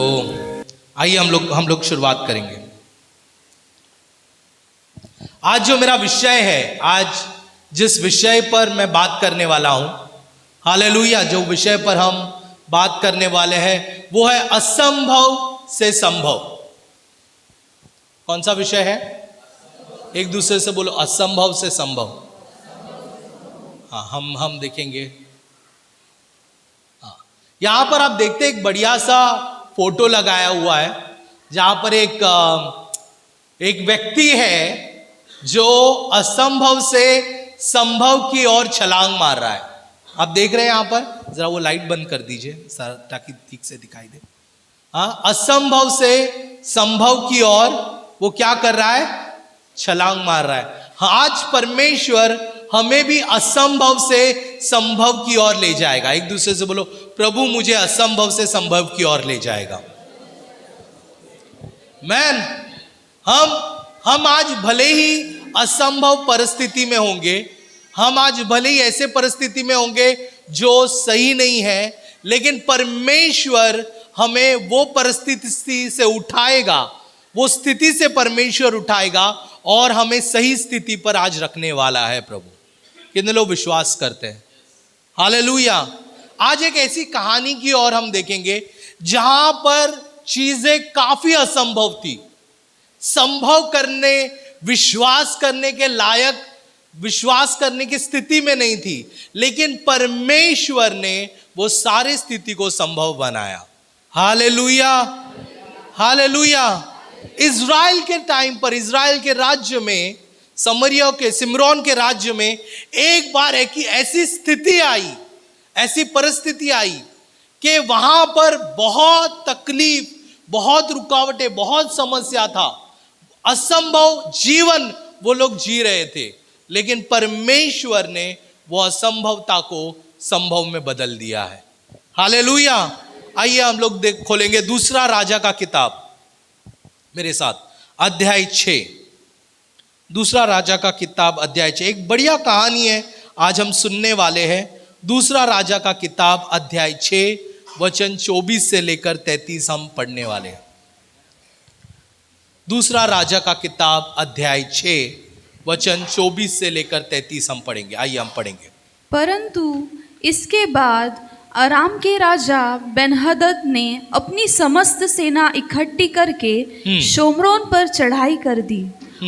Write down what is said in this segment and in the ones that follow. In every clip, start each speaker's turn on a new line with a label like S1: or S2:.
S1: तो आइए हम लोग शुरुआत करेंगे। आज जो मेरा विषय है, आज जिस विषय पर मैं बात करने वाला हूं, हालेलुया, जो विषय पर हम बात करने वाले हैं वो है असंभव से संभव। कौन सा विषय है? एक दूसरे से बोलो, असंभव से संभव। हाँ, हम देखेंगे। हाँ, यहां पर आप देखते एक बढ़िया सा फोटो लगाया हुआ है जहां पर एक व्यक्ति है जो असंभव से संभव की ओर छलांग मार रहा है। आप देख रहे हैं यहां पर, जरा वो लाइट बंद कर दीजिए सर ताकि ठीक से दिखाई दे। हाँ, असंभव से संभव की ओर वो क्या कर रहा है? छलांग मार रहा है। आज परमेश्वर हमें भी असंभव से संभव की ओर ले जाएगा। एक दूसरे से बोलो, प्रभु मुझे असंभव से संभव की ओर ले जाएगा। मैन, हम आज भले ही असंभव परिस्थिति में होंगे, हम आज भले ही ऐसे परिस्थिति में होंगे जो सही नहीं है, लेकिन परमेश्वर हमें वो परिस्थिति से उठाएगा, वो स्थिति से परमेश्वर उठाएगा और हमें सही स्थिति पर आज रखने वाला है प्रभु। कितने लोग विश्वास करते हैं? हालेलुया। आज एक ऐसी कहानी की ओर हम देखेंगे जहां पर चीजें काफी असंभव थी, संभव करने, विश्वास करने के लायक, विश्वास करने की स्थिति में नहीं थी, लेकिन परमेश्वर ने वो सारी स्थिति को संभव बनाया। Hallelujah, hallelujah. इज़राइल के टाइम पर, इज़राइल के राज्य में, सिमरोन के राज्य में एक बार एक ऐसी स्थिति आई, ऐसी परिस्थिति आई कि वहां पर बहुत तकलीफ, बहुत रुकावटें, बहुत समस्या था, असंभव जीवन वो लोग जी रहे थे, लेकिन परमेश्वर ने वो असंभवता को संभव में बदल दिया है। हालेलुया। आइए हम लोग खोलेंगे दूसरा राजा का किताब मेरे साथ, अध्याय 6। दूसरा राजा का किताब अध्याय 6, एक बढ़िया कहानी है आज हम सुनने वाले हैं। दूसरा राजा का किताब अध्याय 6 वचन 24 से लेकर 33 हम पढ़ने वाले हैं। दूसरा राजा का किताब अध्याय 6 वचन 24 से लेकर 33 हम पढ़ेंगे। आइए हम पढ़ेंगे।
S2: परंतु इसके बाद अराम के राजा बेन्हदद ने अपनी समस्त सेना इकट्ठी करके शोमरोन पर चढ़ाई कर दी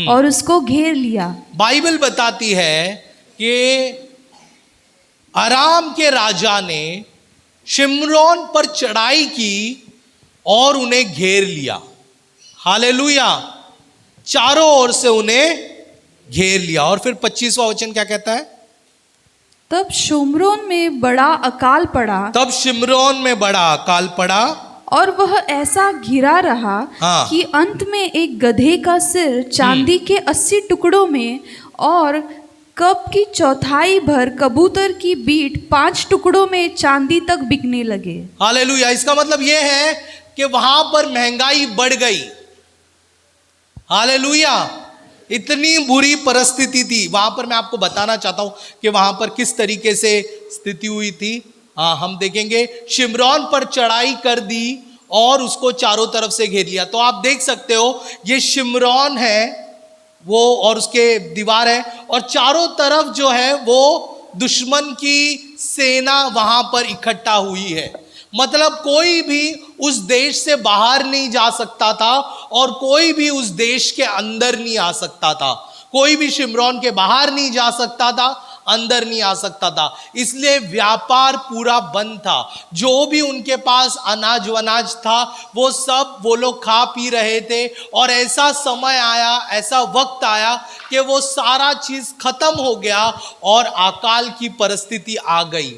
S2: और उसको घेर लिया।
S1: बाइबल बताती है कि अराम के राजा ने शिमरोन पर चढ़ाई की और उन्हें घेर लिया। हालेलुया। चारों ओर से उन्हें घेर लिया। और फिर 25वां वचन क्या कहता है?
S2: तब शिमरोन में बड़ा अकाल पड़ा।
S1: तब शिमरोन में बड़ा अकाल पड़ा
S2: और वह ऐसा घिरा रहा कि अंत में एक गधे का सिर चांदी के 80 टुकड़ों में और कप की चौथाई भर कबूतर की बीट 5 टुकड़ों में चांदी तक बिकने लगे।
S1: हालेलुया। इसका मतलब यह है कि वहां पर महंगाई बढ़ गई। हालेलुया। इतनी बुरी परिस्थिति थी वहां पर। मैं आपको बताना चाहता हूं कि वहां पर किस तरीके से स्थिति हुई थी। हाँ, हम देखेंगे। शिमरोन पर चढ़ाई कर दी और उसको चारों तरफ से घेर लिया। तो आप देख सकते हो ये शिमरोन है वो, और उसके दीवार है, और चारों तरफ जो है वो दुश्मन की सेना वहां पर इकट्ठा हुई है। मतलब कोई भी उस देश से बाहर नहीं जा सकता था और कोई भी उस देश के अंदर नहीं आ सकता था। कोई भी शिमरोन के बाहर नहीं जा सकता था, अंदर नहीं आ सकता था। इसलिए व्यापार पूरा बंद था। जो भी उनके पास अनाज वनाज था वो सब वो लोग खा पी रहे थे। और ऐसा समय आया, ऐसा वक्त आया कि वो सारा चीज खत्म हो गया और अकाल की परिस्थिति आ गई।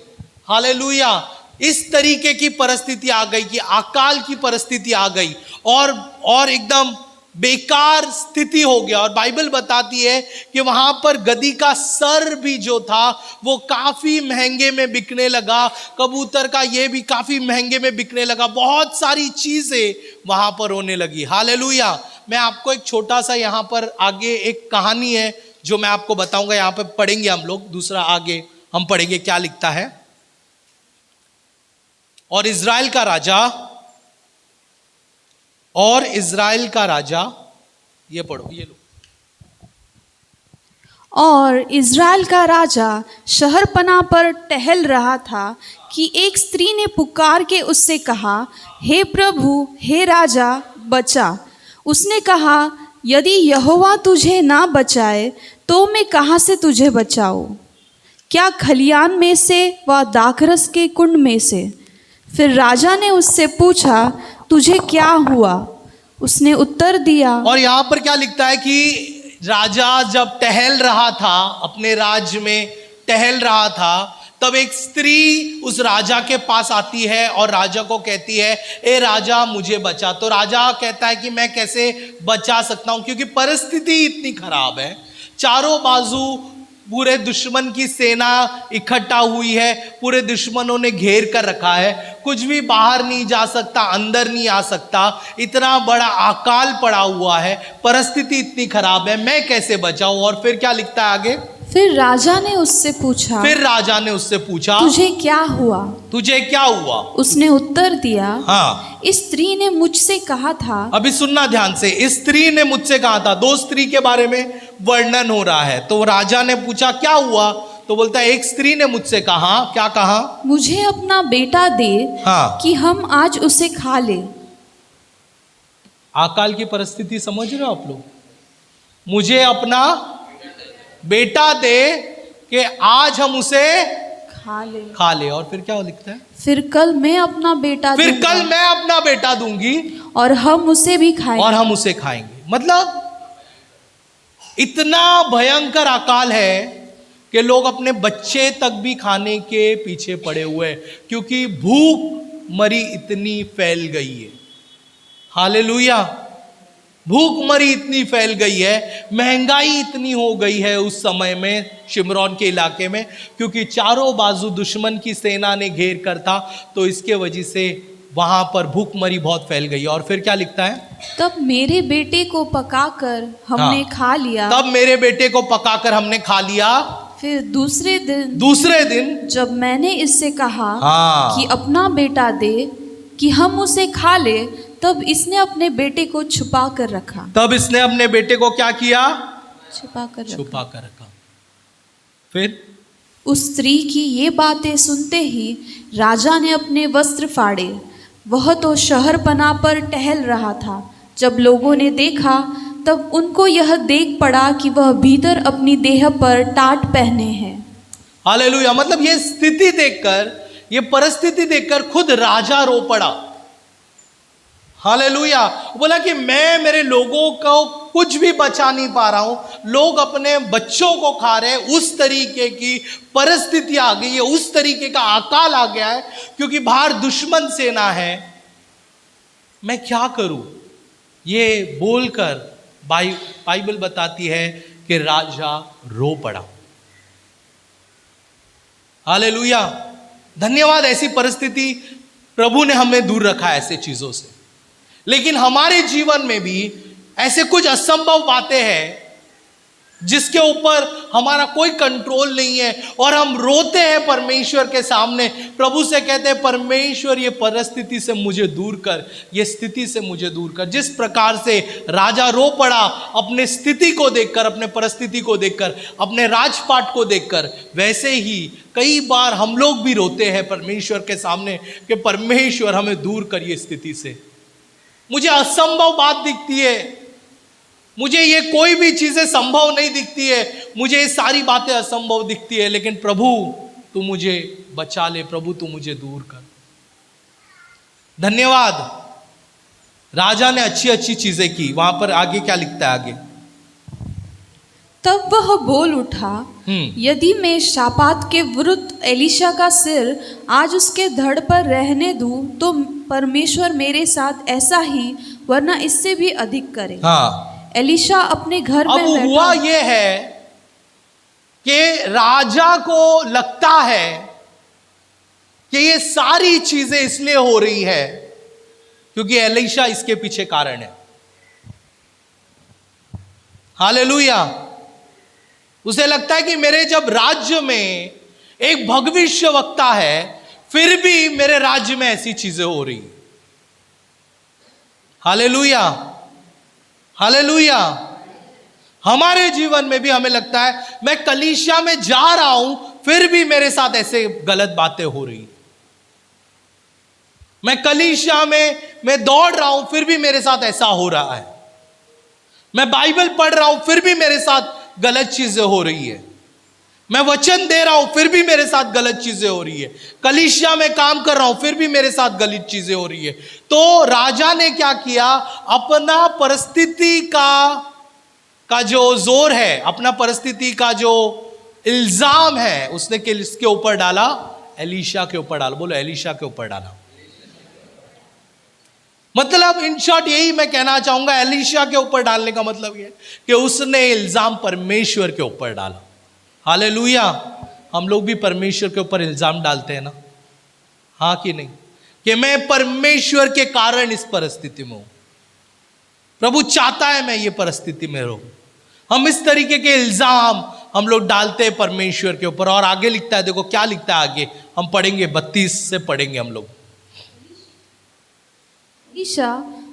S1: हालेलुया। इस तरीके की परिस्थिति आ गई कि अकाल की परिस्थिति आ गई और एकदम बेकार स्थिति हो गया। और बाइबल बताती है कि वहां पर गधी का सर भी जो था वो काफी महंगे में बिकने लगा, कबूतर का ये भी काफी महंगे में बिकने लगा, बहुत सारी चीजें वहां पर होने लगी। हालेलुया। मैं आपको एक छोटा सा यहाँ पर आगे एक कहानी है जो मैं आपको बताऊंगा, यहाँ पर पढ़ेंगे हम लोग। दूसरा आगे हम पढ़ेंगे क्या लिखता है। और इज़राइल का राजा और इज़राइल का राजा, ये पढ़ो, ये लो।
S2: और इज़राइल का राजा शहरपनाह पर टहल रहा था कि एक स्त्री ने पुकार के उससे कहा, हे प्रभु, हे राजा, बचा। उसने कहा, यदि यहोवा तुझे ना बचाए तो मैं कहाँ से तुझे बचाऊं? क्या खलियान में से व दाखरस के कुंड में से? फिर राजा ने उससे पूछा, तुझे क्या हुआ? उसने उत्तर दिया।
S1: और यहाँ पर क्या लिखता है कि राजा जब टहल रहा था, अपने राज्य में टहल रहा था, तब एक स्त्री उस राजा के पास आती है और राजा को कहती है, ए राजा, मुझे बचा। तो राजा कहता है कि मैं कैसे बचा सकता हूं, क्योंकि परिस्थिति इतनी खराब है, चारों बाजू पूरे दुश्मन की सेना इकट्ठा हुई है, पूरे दुश्मनों ने घेर कर रखा है, कुछ भी बाहर नहीं जा सकता, अंदर नहीं आ सकता, इतना बड़ा अकाल पड़ा हुआ है, परिस्थिति इतनी खराब है, मैं कैसे बचाऊं? और फिर क्या लिखता है आगे?
S2: फिर राजा ने उससे पूछा,
S1: तुझे क्या हुआ?
S2: उसने उत्तर दिया,
S1: हाँ,
S2: इस स्त्री ने मुझसे कहा था।
S1: अभी सुनना ध्यान से, इस स्त्री ने मुझसे कहा था, दो स्त्री के बारे में वर्णन हो रहा है। तो राजा ने पूछा क्या हुआ? तो बोलता है, एक स्त्री ने मुझसे कहा, क्या कहा?
S2: मुझे अपना बेटा दे,
S1: हाँ, कि
S2: हम आज उसे खा ले।
S1: अकाल की परिस्थिति समझ रहे हो आप लोग? मुझे अपना बेटा दे कि आज हम उसे खा ले। और फिर क्या लिखता है?
S2: फिर कल मैं अपना बेटा दूंगी और हम उसे भी
S1: खाएंगे। मतलब इतना भयंकर अकाल है कि लोग अपने बच्चे तक भी खाने के पीछे पड़े हुए हैं, क्योंकि भूख मरी इतनी फैल गई है। हालेलुया। भूखमरी इतनी फैल गई है, महंगाई इतनी हो गई है उस समय में शिमरोन के इलाके में, क्योंकि चारों बाजू दुश्मन की सेना ने घेर कर था, तो इसके वजह से वहां पर भूखमरी बहुत फैल गई। और फिर क्या लिखता है?
S2: तब मेरे बेटे को पकाकर हमने खा लिया। फिर दूसरे दिन जब मैंने इससे कहा कि अपना बेटा दे कि हम उसे खा ले, तब इसने अपने बेटे को छुपा कर रखा।
S1: क्या किया?
S2: छुपा कर
S1: रखा। फिर
S2: उस स्त्री की ये बातें सुनते ही राजा ने अपने वस्त्र फाड़े। वह तो शहरपनाह पर टहल रहा था। जब लोगों ने देखा, तब उनको यह देख पड़ा कि वह भीतर अपनी देह पर टाट पहने हैं।
S1: हालेलुया। मतलब ये स्थिति देखकर, ये परिस्थिति देखकर खुद राजा रो पड़ा। हालेलुया। बोला कि मैं मेरे लोगों को कुछ भी बचा नहीं पा रहा हूं, लोग अपने बच्चों को खा रहे हैं। उस तरीके की परिस्थिति आ गई है, उस तरीके का अकाल आ गया है, क्योंकि बाहर दुश्मन सेना है। मैं क्या करूं? ये बोलकर बाइबल बताती है कि राजा रो पड़ा। हालेलुया। धन्यवाद। ऐसी परिस्थिति प्रभु ने हमें दूर रखा है ऐसे चीजों से। लेकिन हमारे जीवन में भी ऐसे कुछ असंभव बातें हैं जिसके ऊपर हमारा कोई कंट्रोल नहीं है, और हम रोते हैं परमेश्वर के सामने, प्रभु से कहते हैं, परमेश्वर ये परिस्थिति से मुझे दूर कर, ये स्थिति से मुझे दूर कर। जिस प्रकार से राजा रो पड़ा अपने स्थिति को देखकर, अपने परिस्थिति को देखकर, अपने राजपाट को देखकर, वैसे ही कई बार हम लोग भी रोते हैं परमेश्वर के सामने कि परमेश्वर हमें दूर कर ये स्थिति से। मुझे असंभव बात दिखती है, मुझे ये कोई भी चीजें संभव नहीं दिखती है, मुझे ये सारी बातें असंभव दिखती है, लेकिन प्रभु तू मुझे बचा ले, प्रभु तू मुझे दूर कर। धन्यवाद। राजा ने अच्छी अच्छी चीजें की। वहां पर आगे क्या लिखता है? आगे,
S2: तब वह बोल उठा, यदि मैं शापात के विरुद्ध एलीशा का सिर आज उसके धड़ पर रहने दूं, तो परमेश्वर मेरे साथ ऐसा ही, वरना इससे भी अधिक करे।
S1: हाँ।
S2: एलीशा अपने घर में बैठा।
S1: हुआ ये है कि राजा को लगता है कि ये सारी चीजें इसलिए हो रही है क्योंकि एलीशा इसके पीछे कारण है। हालेलुया। उसे लगता है कि मेरे जब राज्य में एक भविष्यवक्ता है, फिर भी मेरे राज्य में ऐसी चीजें हो रही। Hallelujah, hallelujah. हमारे जीवन में भी हमें लगता है मैं कलीसिया में जा रहा हूं, फिर भी मेरे साथ ऐसे गलत बातें हो रही। मैं कलीसिया में मैं दौड़ रहा हूं, फिर भी मेरे साथ ऐसा हो रहा है। मैं बाइबल पढ़ रहा हूं, फिर भी मेरे साथ गलत चीजें हो रही है। मैं वचन दे रहा हूं, फिर भी मेरे साथ गलत चीजें हो रही है। कलीसिया में काम कर रहा हूं, फिर भी मेरे साथ गलत चीजें हो रही है। तो राजा ने क्या किया, अपना परिस्थिति का जो जोर है, अपना परिस्थिति का जो इल्जाम है, उसने किसके ऊपर डाला, एलीशा के ऊपर डाला। बोलो, एलीशा के ऊपर डाला। मतलब इन शॉर्ट यही मैं कहना चाहूंगा, एलीशा के ऊपर डालने का मतलब यह कि उसने इल्जाम परमेश्वर के ऊपर डाला। हालेलुया। हम लोग भी परमेश्वर के ऊपर इल्जाम डालते हैं ना, हाँ कि नहीं, कि मैं परमेश्वर के कारण इस परिस्थिति में हूं, प्रभु चाहता है मैं ये परिस्थिति में रहूं। हम इस तरीके के इल्जाम हम लोग डालते हैं परमेश्वर के ऊपर। और आगे लिखता है, देखो क्या लिखता है आगे, हम पढ़ेंगे 32 से पढ़ेंगे हम लोग।
S2: एलीशा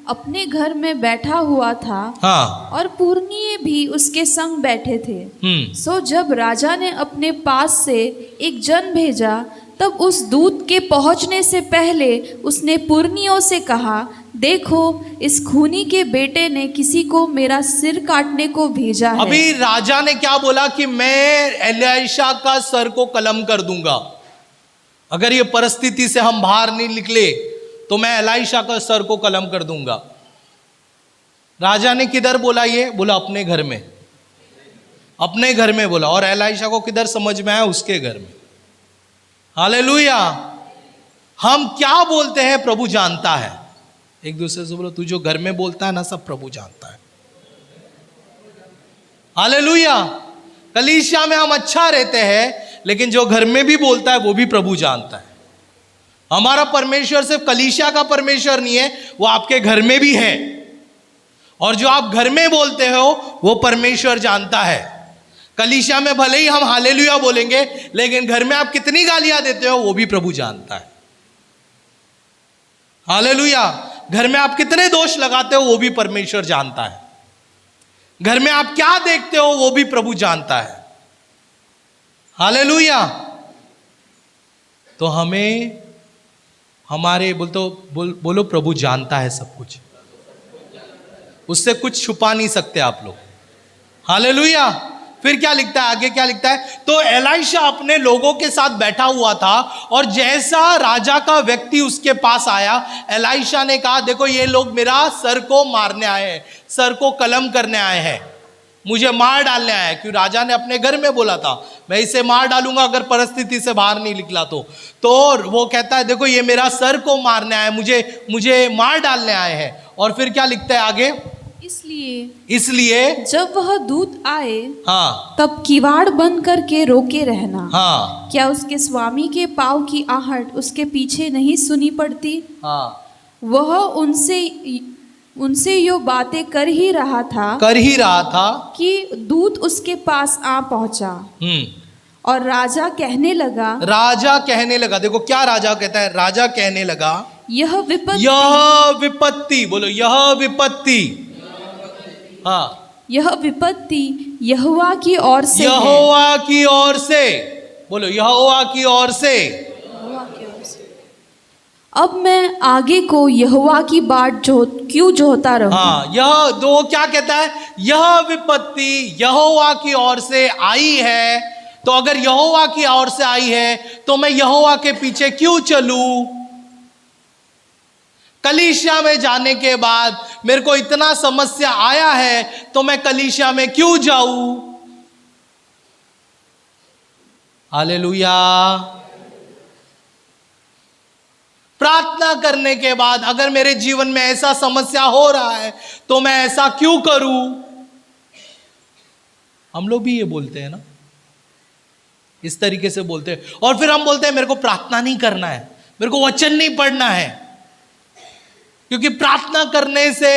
S2: अपने घर में बैठा हुआ था,
S1: हाँ,
S2: और पुरनिये भी उसके संग बैठे थे। सो जब राजा ने अपने पास से एक जन भेजा, तब उस दूत के पहुंचने से पहले उसने पुरनियों से कहा, देखो, इस खूनी के बेटे ने किसी को मेरा सिर काटने को भेजा है।
S1: अभी राजा ने क्या बोला कि मैं एलीशा का सर को कलम कर दूंगा। अगर ये परिस्थिति से हम बाहर नहीं निकले तो मैं एलीशा का सर को कलम कर दूंगा। राजा ने किधर बोला, ये बोला अपने घर में, अपने घर में बोला। और एलीशा को किधर समझ में आया, उसके घर में। हालेलुया। हम क्या बोलते हैं प्रभु जानता है। एक दूसरे से बोलो, तू जो घर में बोलता है ना, सब प्रभु जानता है। हालेलुया। कलीसिया में हम अच्छा रहते हैं, लेकिन जो घर में भी बोलता है वो भी प्रभु जानता है। हमारा परमेश्वर सिर्फ कलीसिया का परमेश्वर नहीं है, वो आपके घर में भी है। और जो आप घर में बोलते हो वो परमेश्वर जानता है। कलीसिया में भले ही हम हालेलुया बोलेंगे, लेकिन घर में आप कितनी गालियां देते हो वो भी प्रभु जानता है। हालेलुया। घर में आप कितने दोष लगाते हो वो भी परमेश्वर जानता है। घर में आप क्या देखते हो वो भी प्रभु जानता है। हालेलुया। तो हमें हमारे बोलो प्रभु जानता है सब कुछ, उससे कुछ छुपा नहीं सकते आप लोग। हालेलुया। फिर क्या लिखता है आगे, क्या लिखता है, तो एलीशा अपने लोगों के साथ बैठा हुआ था, और जैसा राजा का व्यक्ति उसके पास आया, एलीशा ने कहा, देखो ये लोग मेरा सर को मारने आए हैं, सर को कलम करने आए हैं, मुझे मार डालने आया है। क्यों, राजा ने अपने घर में बोला था मैं इसे मार डालूंगा अगर परिस्थिति से बाहर नहीं निकला तो वो कहता है देखो ये मेरा सर को मारने आए, मुझे मार डालने आए हैं। और फिर क्या लिखता है आगे, इसलिए
S2: जब वह दूत आए,
S1: हाँ,
S2: तब किवाड़ बंद करके रोके रहना।
S1: हाँ,
S2: क्या उसके स्वामी के पाँव की आहट उसके पीछे नहीं सुनी पड़ती?
S1: हाँ,
S2: वह उनसे यो बातें कर ही रहा था कि दूत उसके पास आ पहुंचा। और राजा कहने लगा,
S1: देखो क्या राजा कहता है, राजा कहने लगा,
S2: यह
S1: विपत्ति, बोलो यह विपत्ति, हाँ,
S2: यह विपत्ति यहोवा की ओर से,
S1: यहोवा की ओर से, बोलो यहोवा की ओर से।
S2: अब मैं आगे को यहोवा की बाट क्यों जोहता रहूं?
S1: हाँ, यह दो क्या कहता है, यह विपत्ति यहोवा की ओर से आई है, तो अगर यहोवा की ओर से आई है तो मैं यहोवा के पीछे क्यों चलूं? कलीसिया में जाने के बाद मेरे को इतना समस्या आया है तो मैं कलीसिया में क्यों जाऊं? हालेलुया। प्रार्थना करने के बाद अगर मेरे जीवन में ऐसा समस्या हो रहा है तो मैं ऐसा क्यों करूं? हम लोग भी ये बोलते हैं ना, इस तरीके से बोलते हैं। और फिर हम बोलते हैं मेरे को प्रार्थना नहीं करना है, मेरे को वचन नहीं पढ़ना है, क्योंकि प्रार्थना करने से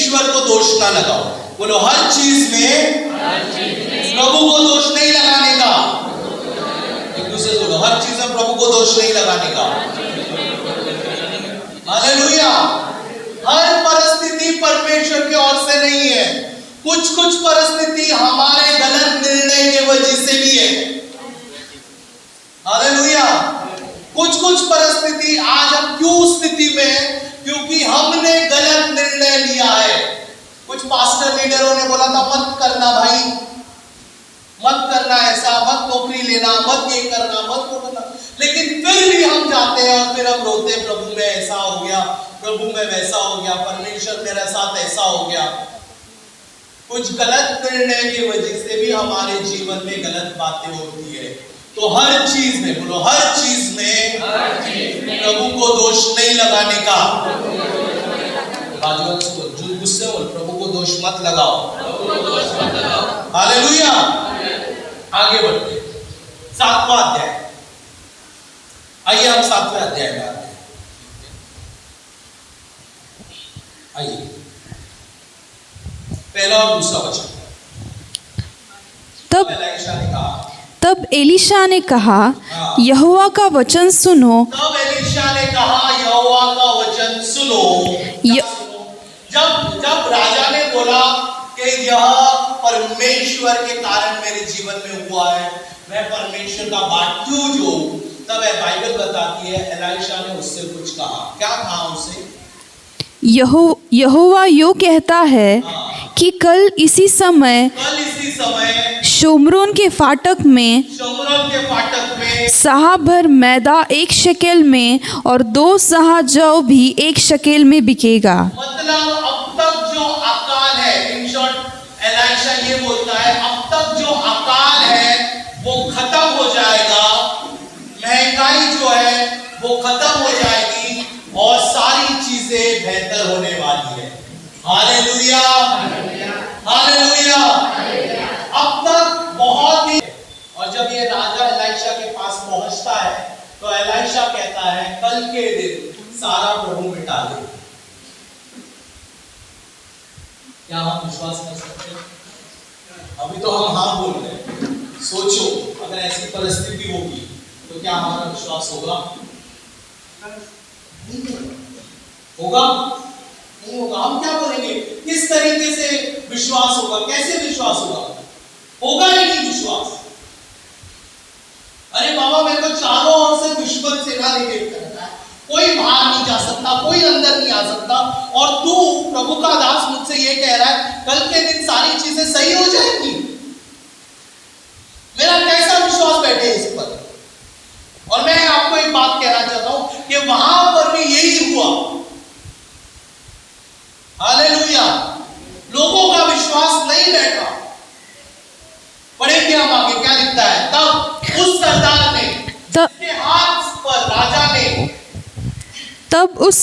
S1: परमेश्वर को दोष ना लगाओ। बोलो हर चीज में प्रभु को दोष नहीं लगाने का। एक दूसरे से बोलो हर चीज में प्रभु को दोष नहीं लगाने का। हालेलुया। हर परिस्थिति परमेश्वर की ओर से नहीं है। कुछ कुछ परिस्थिति हमारे गलत निर्णय की वजह से भी है। हालेलुया। कुछ कुछ परिस्थिति आज हम क्यों उस स्थिति में हैं? क्योंकि हमने गलत निर्णय लिया है। कुछ पास्टर लीडरों ने बोला था मत करना भाई, मत करना ऐसा, मत नौकरी लेना, मत ये करना, मत वो करना, लेकिन फिर भी हम जाते हैं और फिर हम रोते हैं, प्रभु में ऐसा हो गया, प्रभु में वैसा हो गया, परमेश्वर मेरे साथ ऐसा हो गया। कुछ गलत निर्णय की वजह से भी हमारे जीवन में गलत बातें होती है। तो हर चीज में, बोलो हर चीज में प्रभु को दोष नहीं लगाने का। जो गुस्से हो प्रभु को दोष मत लगाओ। हालेलुया। आगे बढ़ते हैं 7वां अध्याय। आइए हम 7वें अध्याय में आते हैं। आइए पहला और दूसरा वचन।
S2: तब एलीशा ने कहा यहोवा का वचन सुनो।
S1: तब एलीशा ने कहा यहोवा का वचन सुनो। जब राजा ने बोला कि यह परमेश्वर के कारण मेरे जीवन में हुआ है, मैं परमेश्वर का बाट क्यों जो, तब बाइबल बताती है एलीशा ने उससे कुछ कहा। क्या कहा उससे?
S2: यहोवा यो कहता है कि कल इसी समय शोमरोन के फाटक में सहा भर मैदा 1 शकेल में और 2 सहा जौ भी 1 शकेल में बिकेगा।
S1: मतलब अब तक जो अकाल है, इन शॉर्ट एलीशा ये बोलता है अब तक जो अकाल है वो खत्म हो जाएगा, महंगाई जो है वो खत्म हो जाएगी और सारी चीजें बेहतर होने वाली है। Hallelujah, hallelujah. अब तक बहुत ही, और जब ये राजा एलीशा के पास पहुंचता है तो एलीशा कहता है कल के दिन सारा प्रभु मिटा दे। क्या हम विश्वास कर सकते हैं? अभी तो हम हाँ बोल रहे हैं। सोचो अगर ऐसी परिस्थिति होगी तो क्या हमारा विश्वास होगा? होगा? नहीं होगा। हम क्या बोलेंगे? किस तरीके से विश्वास होगा? कैसे विश्वास होगा? होगा ही नहीं विश्वास। अरे बाबा मेरे को चारों ओर से दुश्मन सेना निकेत करता है, कोई बाहर नहीं जा सकता, कोई अंदर नहीं आ सकता, और तू प्रभु का दास मुझसे ये कह रहा है कल के दिन सारी चीजें सही हो जाएंगी। मेरा कैसा विश्वास बैठे इस पर? और मैं आपको एक बात कहना चाहता हूं कि वहां पर भी यही हुआ। हालेलुया। लोगों का विश्वास नहीं बैठा। पढ़ेंगे हम आगे क्या लिखता है। तब उस सरदार ने उसके हाथ पर राजा ने,
S2: तब उस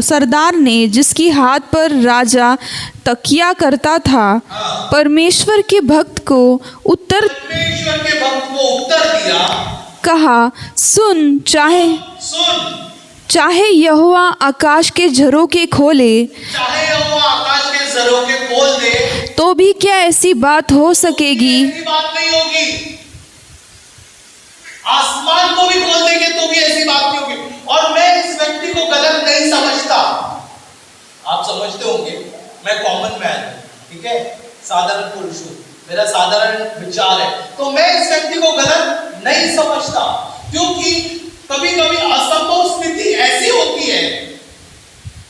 S2: सरदार ने जिसकी हाथ पर राजा तकिया करता था परमेश्वर के भक्त को उत्तर
S1: दिया,
S2: कहा सुन, चाहे यहोवा आकाश के झरोखे खोले,
S1: चाहे यहोवा आकाश के झरोखे खोल दे,
S2: तो भी क्या ऐसी बात हो सकेगी?
S1: ऐसी बात नहीं होगी। आसमान को भी खोल देंगे तो भी ऐसी बात नहीं होगी। और मैं इस व्यक्ति को गलत नहीं समझता। आप समझते होंगे मैं कॉमन मैन हूं, ठीक है, साधारण पुरुष हूं, मेरा साधारण विचार है, तो मैं इस व्यक्ति को गलत नहीं समझता। क्योंकि कभी कभी असंभव स्थिति ऐसी होती है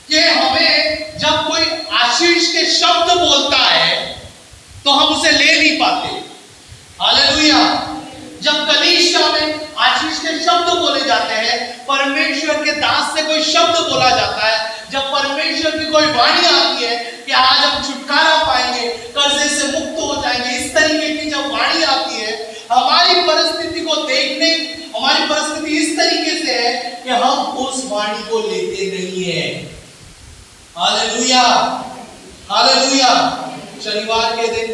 S1: कि हमें जब कोई आशीष के शब्द बोलता है तो हम उसे ले नहीं पाते। हालेलुया। जब कलीसिया में आशीष के शब्द बोले जाते हैं, परमेश्वर के दास से कोई शब्द बोला जाता है, जब परमेश्वर की कोई वाणी आती है कि आज हम छुटकारा पाएंगे, कर्जे से मुक्त हो जाएंगे, इस तरीके की जब वाणी आती है, हमारी परिस्थिति को देखने, हमारी परिस्थिति इस तरीके से है कि हम उस वाणी को लेते नहीं है। Hallelujah, hallelujah. शनिवार के दिन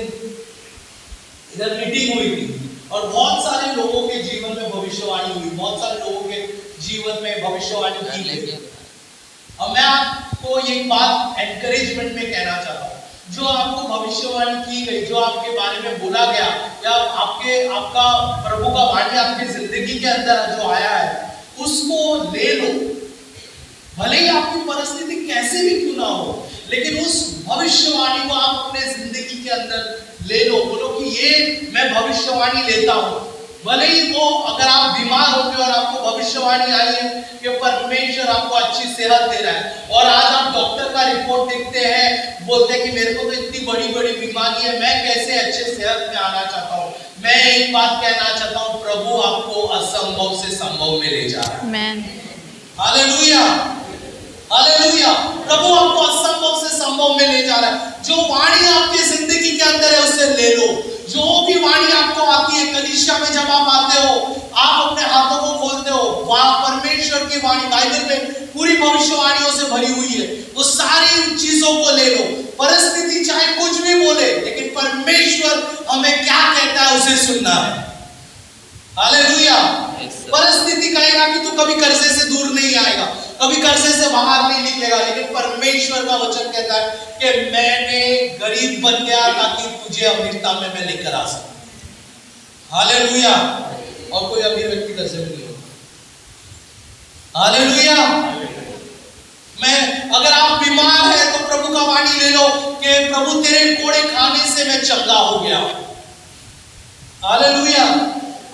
S1: इधर मीटिंग हुई थी और बहुत सारे लोगों के जीवन में भविष्यवाणी हुई, बहुत सारे लोगों के जीवन में भविष्यवाणी की गई। अब मैं आपको ये बात एनकरेजमेंट में कहना चाहता हूँ, जो आपको भविष्यवाणी की गई, जो आपके बारे में बोला गया, या आपका प्रभु का वाणी आपकी जिंदगी के अंदर जो आया है, उसको ले लो। भले ही आपकी परिस्थिति कैसे भी क्यों ना हो, लेकिन उस भविष्यवाणी को आप अपने जिंदगी के अंदर ले लो। बोलो कि ये मैं भविष्यवाणी लेता हूँ। भले ही वो, अगर आप बीमार होंगे और आपको भविष्यवाणी आई है कि परमेश्वर आपको अच्छी सेहत दे रहा है, और आज आप डॉक्टर का रिपोर्ट देखते हैं, बोलते हैं कि मेरे को तो इतनी बड़ी बड़ी बीमारी है, मैं कैसे अच्छे सेहत में आना चाहता हूँ। मैं एक बात कहना चाहता हूँ, प्रभु आपको असंभव से संभव में ले जा रहा है। Hallelujah, hallelujah. प्रभु आपको असंभव से संभव में ले जा रहा है। जो वाणी आपकी जिंदगी के अंदर है, उसे ले लो। जो भी वाणी आपको आती है, कलीसिया में जब आप आते हो, आप अपने हाथों को खोलते हो, वहां परमेश्वर की वाणी, बाइबल में पूरी भविष्यवाणियों से भरी हुई है, वो सारी चीजों को ले लो। परिस्थिति चाहे कुछ भी बोले, लेकिन परमेश्वर हमें क्या कहता है उसे सुनना है। हालेलुया। परिस्थिति कहेगा कि तू कभी कर्जे से दूर नहीं आएगा, कभी कर्जे से बाहर नहीं निकलेगा, लेकिन परमेश्वर का वचन कहता है कि मैंने गरीब बन गया ताकि तुझे अमीरता में मैं लेकर आ सकूं। हालेलुया। और कोई अमीर व्यक्ति कर्जे में नहीं होगा। हालेलुया। मैं, अगर आप बीमार है तो प्रभु का वाणी ले लो कि प्रभु तेरे कोड़े खाने से मैं चंगा हो गया। हालेलुया।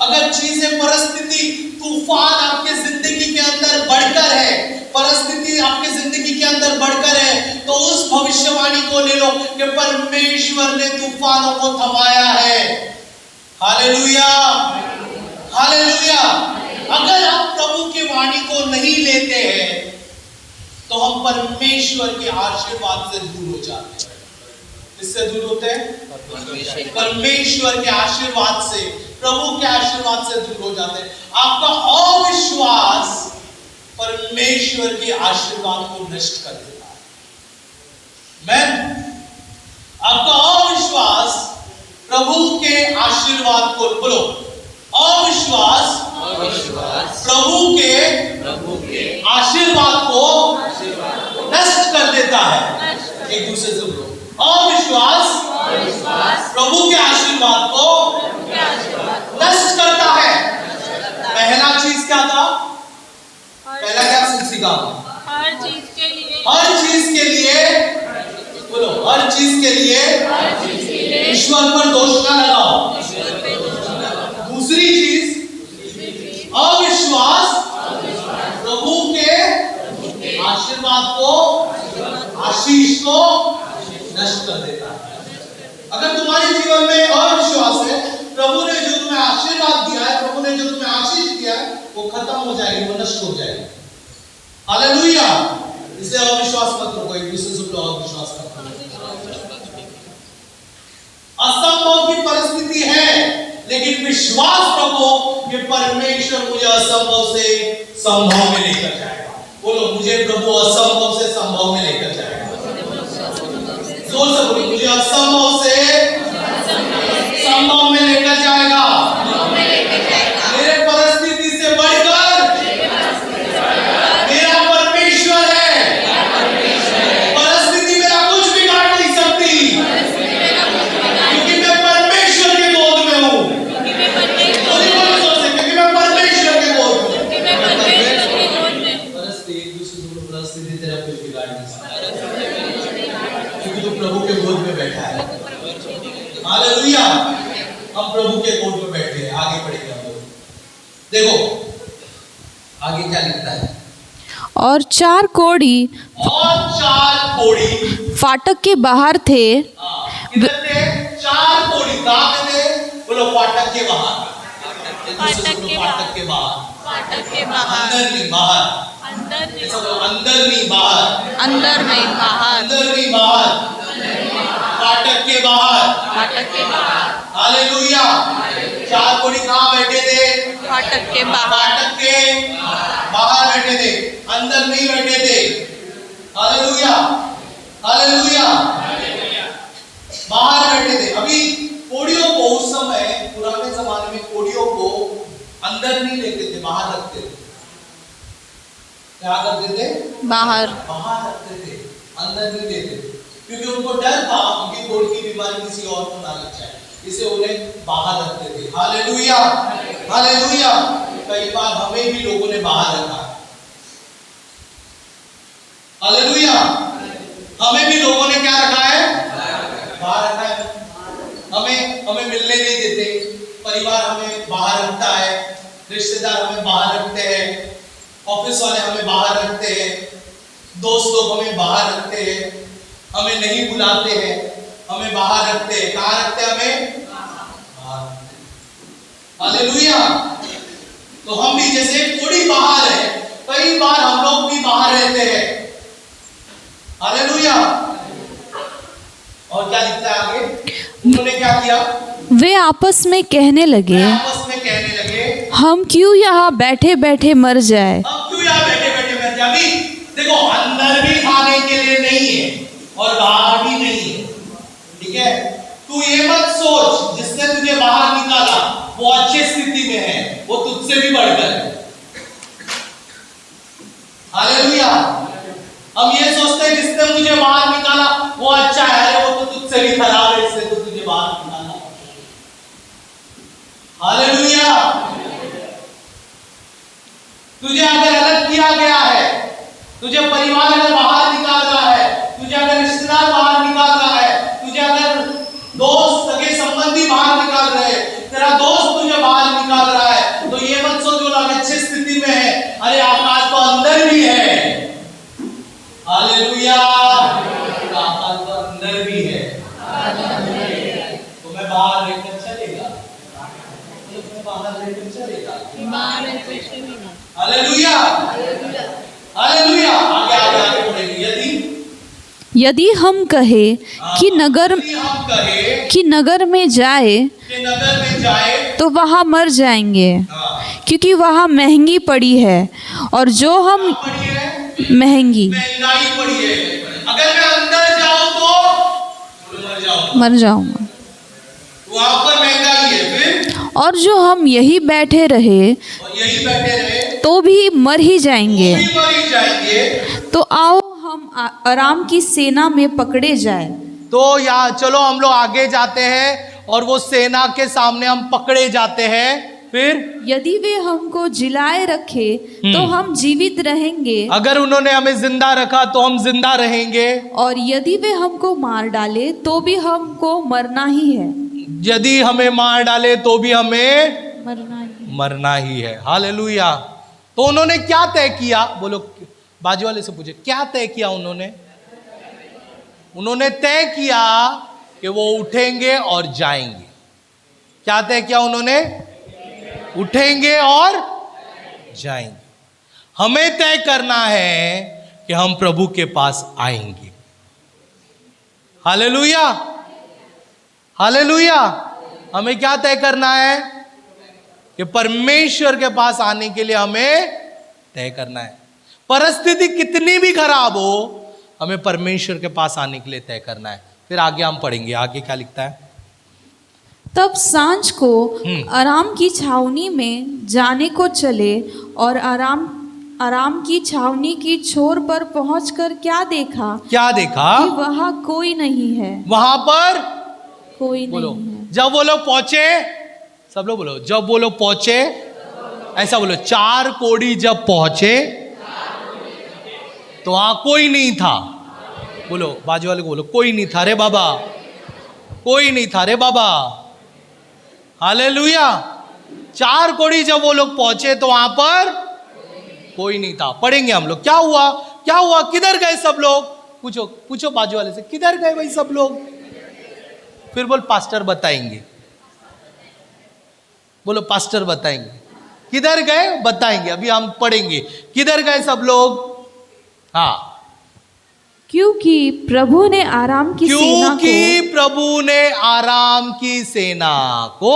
S1: अगर चीजें, परिस्थिति, तूफान आपके जिंदगी के अंदर बढ़कर है, परिस्थिति आपके जिंदगी के अंदर बढ़कर है, तो उस भविष्यवाणी को ले लो कि परमेश्वर ने तूफानों को थमाया है। Hallelujah, hallelujah. अगर आप प्रभु की वाणी को नहीं लेते हैं, तो हम परमेश्वर के आशीर्वाद से दूर हो जाते हैं। किससे दूर होते हैं? परमेश्वर के आशीर्वाद से, प्रभु के आशीर्वाद से दूर हो जाते हैं। आपका अविश्वास परमेश्वर के आशीर्वाद को नष्ट कर देता है। मैं, आपका अविश्वास प्रभु के आशीर्वाद को, बोलो, अविश्वास प्रभु के आशीर्वाद को नष्ट कर देता है। एक दूसरे से बोलो, अविश्वास प्रभु के आशीर्वाद को नष्ट करता है। पहला चीज क्या था? पहला क्या सीखा?
S3: हर चीज के लिए,
S1: बोलो, हर चीज के लिए ईश्वर पर दोष ना लगाओ। दूसरी चीज, अविश्वास प्रभु के आशीर्वाद को, आशीष को नष्ट कर देता है। अगर तुम्हारे जीवन में अविश्वास है, प्रभु ने जो तुम्हें आशीर्वाद दिया है, प्रभु ने जो तुम्हें आशीष दिया है, वो खत्म हो जाएगी, वो नष्ट हो जाएगी। हालेलुया। इसे अविश्वास मत करो, एक दूसरे से अविश्वास मत करो। असंभव की परिस्थिति है, लेकिन विश्वास रखो कि परमेश्वर मुझे असंभव से संभव में लेकर जाएगा। बोलो, मुझे प्रभु असंभव से संभव में लेकर जाएगा। जोर से बोलो, मुझे असंभव से संभव में लेकर जाएगा। मेरे परिस्थिति से बढ़कर मेरा परमेश्वर है। परिस्थिति मेरा कुछ बिगाड़ नहीं सकती, क्योंकि मैं परमेश्वर के गोद में हूँ। क्योंकि मैं परमेश्वर के गोद में हूँ। परिस्थिति तेरा कुछ बिगाड़ नहीं सकती, क्योंकि तू प्रभु के गोद में बैठा है। हालेलुया। हम प्रभु के गोद में बैठे हैं। आगे पढ़ेंगे हम लोग। देखो आगे क्या लिखता है।
S2: और चार कोढ़ी फाटक के बाहर थे।
S1: किधर थे? चार कोढ़ी कहाँ पे थे? बोलो, फाटक के बाहर।
S3: फाटक के बाहर,
S1: फाटक के बाहर,
S3: फाटक के बाहर,
S1: अंदर नहीं बाहर,
S3: अंदर नहीं,
S1: अंदर नहीं बाहर,
S3: अंदर नहीं बाहर,
S1: अंदर नहीं बाहर, फाटक के बाहर,
S3: फाटक के बाहर।
S1: हालेलुया। चार कोढ़ी कहाँ बैठे थे?
S3: फाटक के बाहर,
S1: फाटक के बाहर बैठे थे, अंदर नहीं बैठे थे। Hallelujah, hallelujah. बाहर बैठे थे। अभी कोढ़ियों को उस समय, पुराने जमाने में कोढ़ियों को अंदर नहीं लेते थे, बाहर रखते थे। क्या करते थे?
S3: बाहर
S1: बाहर रखते थे, अंदर नहीं देते थे, क्योंकि उनको डर था उनकी कोढ़ की बीमारी किसी और को ना लग जाए, इसे उन्हें बाहर रखते थे। Hallelujah, hallelujah. कई बार हमें भी लोगों ने बाहर रखा है। हालेलुया, हमें भी लोगों ने क्या रखा है? बाहर रखा है। हमें मिलने नहीं देते, परिवार हमें बाहर रखता है, रिश्तेदार हमें बाहर रखते हैं, ऑफिस वाले हमें बाहर रखते हैं, दोस्त लोग हमें बाहर रखते हैं, हमें नहीं बुलाते हैं, हमें बाहर रखते हैं। कहाँ रखते हैं हमें? बाहर। हालेलुया। तो हम भी जैसे कोढ़ी बाहर है, कई बार हम लोग भी बाहर रहते हैं। हालेलुया। और क्या लिखता है आगे? उन्होंने क्या किया?
S2: वे आपस में कहने लगे, हम क्यों यहाँ बैठे बैठे मर जाए।
S1: हम क्यों यहाँ बैठे बैठे मर जाए? अभी देखो, अंदर भी खाने के लिए नहीं है और बाहर भी नहीं है, ठीक है? तू ये मत सोच जिसने तुझे बाहर निकाला वो अच्छी स्थिति में है, वो तुझसे भी बढ़कर है। हालेलुया। हम ये सोचते हैं जिसने मुझे बाहर निकाला वो अच्छा है, अरे वो तो तुझसे भी खराब है, इसलिए तो तुझे बाहर निकाला। हालेलुया। तुझे अगर अलग किया गया है, तुझे परिवार अगर बाहर निकाल रहा है, तुझे अगर रिश्तेदार बाहर निकाल रहा है, तुझे अगर दोस्त सगे संबंधी बाहर निकाल रहे हैं, तेरा दोस्त तुझे बाहर निकाल रहा है, तो ये मत सोच वो लोग अच्छी स्थिति में है, अरे आकाश तो अंदर भी है। हालेलुया। आकाश तो अंदर भी है। तो मैं बाहर लेकर चलेगा, बाहर लेकर चलेगा। Hallelujah, hallelujah. आगे पढ़ेंगे।
S2: यदि हम कहे कि नगर में जाए तो वहाँ मर जाएंगे, क्योंकि वहाँ महंगी पड़ी है, और जो हम महंगाई
S1: पड़ी है। अगर मैं अंदर जाऊं तो
S2: मर जाऊंगा,
S1: वहां पर महंगाई है। फिर
S2: और जो हम यही बैठे रहे तो भी मर ही जाएंगे। तो आओ हम आराम की सेना में पकड़े जाए।
S1: तो यहाँ चलो हम लोग आगे जाते हैं और वो सेना के सामने हम पकड़े जाते हैं। फिर
S2: यदि वे हमको जिलाए रखे तो हम जीवित रहेंगे,
S1: अगर उन्होंने हमें जिंदा रखा तो हम जिंदा रहेंगे, और
S2: यदि वे हमको मार डाले तो भी हमको मरना ही है।
S1: यदि हमें मार डाले तो भी हमें
S2: मरना
S1: ही है। हालेलुया। तो उन्होंने क्या तय किया? बोलो, बाजू वाले से पूछे, क्या तय किया उन्होंने? उन्होंने तय किया कि वो उठेंगे और जाएंगे। क्या तय किया उन्होंने? उठेंगे और जाएंगे। हमें तय करना है कि हम प्रभु के पास आएंगे। Hallelujah, hallelujah. हमें क्या तय करना है? कि परमेश्वर के पास आने के लिए हमें तय करना है। परिस्थिति कितनी भी खराब हो, हमें परमेश्वर के पास आने के लिए तय करना है। फिर आगे हम पढ़ेंगे, आगे क्या लिखता है?
S2: तब सांझ को आराम की छावनी में जाने को चले, और आराम की छावनी की छोर पर पहुंचकर क्या देखा? कि वहां कोई नहीं है।
S1: वहां पर
S2: कोई नहीं है।
S1: जब वो लोग पहुंचे, सब लोग बोलो, जब वो लोग पहुंचे, ऐसा बोलो, 4 कोढ़ी जब पहुंचे तो वहां कोई नहीं था। बोलो, बाजू वाले को बोलो, कोई नहीं था रे बाबा, कोई नहीं था रे बाबा। हालेलुया। 4 कोढ़ी जब वो लोग पहुंचे तो वहां पर कोई नहीं था। पढ़ेंगे हम लोग, क्या हुआ, क्या हुआ, किधर गए सब लोग? पूछो बाजू वाले से, किधर गए भाई सब लोग? फिर बोल, पास्टर बताएंगे। बोलो, पास्टर बताएंगे। किधर गए बताएंगे, अभी हम पढ़ेंगे किधर गए सब लोग। हाँ,
S2: क्योंकि प्रभु ने आराम की सेना को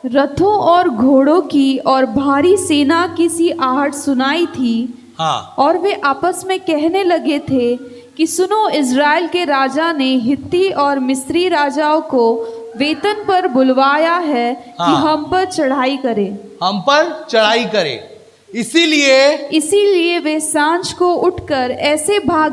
S2: रथों और घोड़ों की और भारी सेना की सी आहट सुनाई थी।
S1: हाँ।
S2: और वे आपस में कहने लगे थे कि सुनो, इज़राइल के राजा ने हित्ती और मिस्री राजाओं को वेतन पर बुलवाया है कि हम पर चढ़ाई करे। इसीलिए वे सांझ को उठकर ऐसे भाग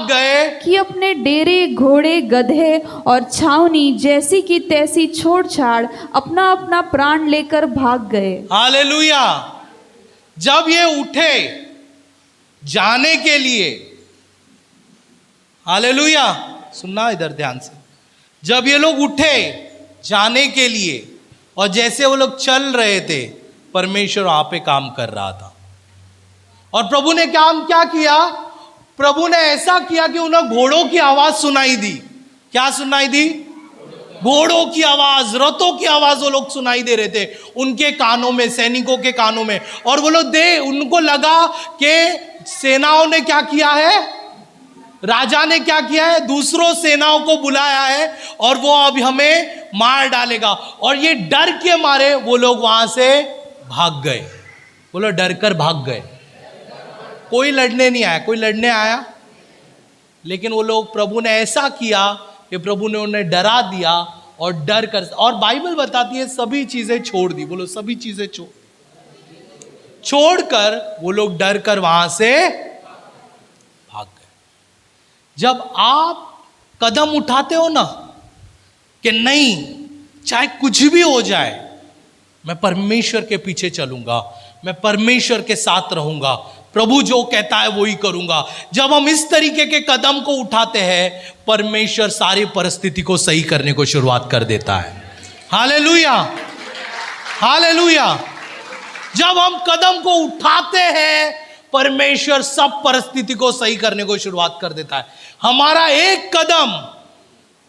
S2: गए कि अपने डेरे, घोड़े, गधे और छावनी जैसी की तैसी छोड़ छाड़ अपना अपना प्राण लेकर भाग गए।
S1: हालेलुया। जब ये उठे जाने के लिए, हालेलुया, सुनना इधर ध्यान से, जब ये लोग उठे जाने के लिए और जैसे वो लोग चल रहे थे, परमेश्वर वहां पे काम कर रहा था। और प्रभु ने काम क्या किया? प्रभु ने ऐसा किया कि उन्हें घोड़ों की आवाज सुनाई दी। क्या सुनाई दी? घोड़ों की आवाज, रथों की आवाज वो लोग सुनाई दे रहे थे उनके कानों में, सैनिकों के कानों में। और वो लोग उनको लगा कि सेनाओं ने क्या किया है, राजा ने क्या किया है, दूसरों सेनाओं को बुलाया है और वो अब हमें मार डालेगा। और ये डर के मारे वो लोग वहां से भाग गए। वो लोग डर कर भाग गए। कोई लड़ने नहीं आया, कोई लड़ने आया, लेकिन वो लोग, प्रभु ने ऐसा किया कि प्रभु ने उन्हें डरा दिया और डर कर, और बाइबल बताती है सभी चीजें छोड़ दी। बोलो, सभी चीजें छोड़कर वो लोग डर कर वहां से भाग गए। जब आप कदम उठाते हो ना कि नहीं, चाहे कुछ भी हो जाए, मैं परमेश्वर के पीछे चलूंगा, मैं परमेश्वर के साथ रहूंगा, प्रभु जो कहता है वही करूंगा, जब हम इस तरीके के कदम को उठाते हैं, परमेश्वर सारी परिस्थिति को सही करने को शुरुआत कर देता है। Hallelujah, hallelujah. जब हम कदम को उठाते हैं, परमेश्वर सब परिस्थिति को सही करने को शुरुआत कर देता है। हमारा एक कदम,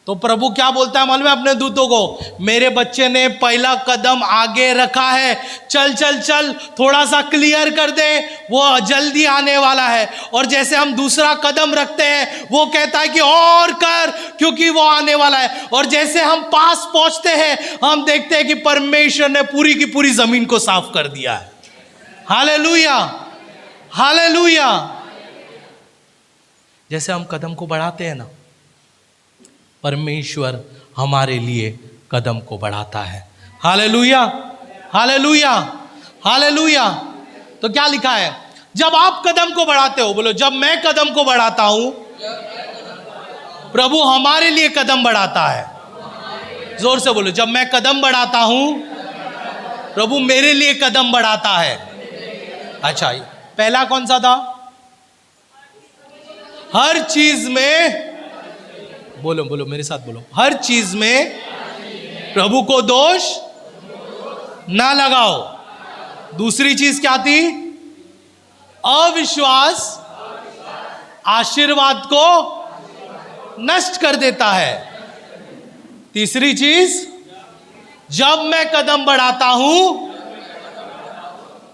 S1: तो प्रभु क्या बोलता है मालूम है अपने दूतों को? मेरे बच्चे ने पहला कदम आगे रखा है, चल चल चल, थोड़ा सा क्लियर कर दे, वो जल्दी आने वाला है। और जैसे हम दूसरा कदम रखते हैं, वो कहता है कि और कर, क्योंकि वो आने वाला है। और जैसे हम पास पहुंचते हैं, हम देखते हैं कि परमेश्वर ने पूरी की पूरी जमीन को साफ कर दिया है। Hallelujah, hallelujah. जैसे हम कदम को बढ़ाते हैं ना, परमेश्वर हमारे लिए कदम को बढ़ाता है। Hallelujah, hallelujah, hallelujah. तो क्या लिखा है? जब आप कदम को बढ़ाते हो, बोलो, जब मैं कदम को बढ़ाता हूं, प्रभु हमारे लिए कदम बढ़ाता है। जोर से बोलो, जब मैं कदम बढ़ाता हूं, प्रभु मेरे लिए कदम बढ़ाता है। अच्छा, पहला कौन सा था? हर चीज में, बोलो बोलो मेरे साथ बोलो, हर चीज में प्रभु को दोष ना लगाओ। दूसरी चीज क्या थी? अविश्वास आशीर्वाद को नष्ट कर देता है। तीसरी चीज, जब मैं कदम बढ़ाता हूं,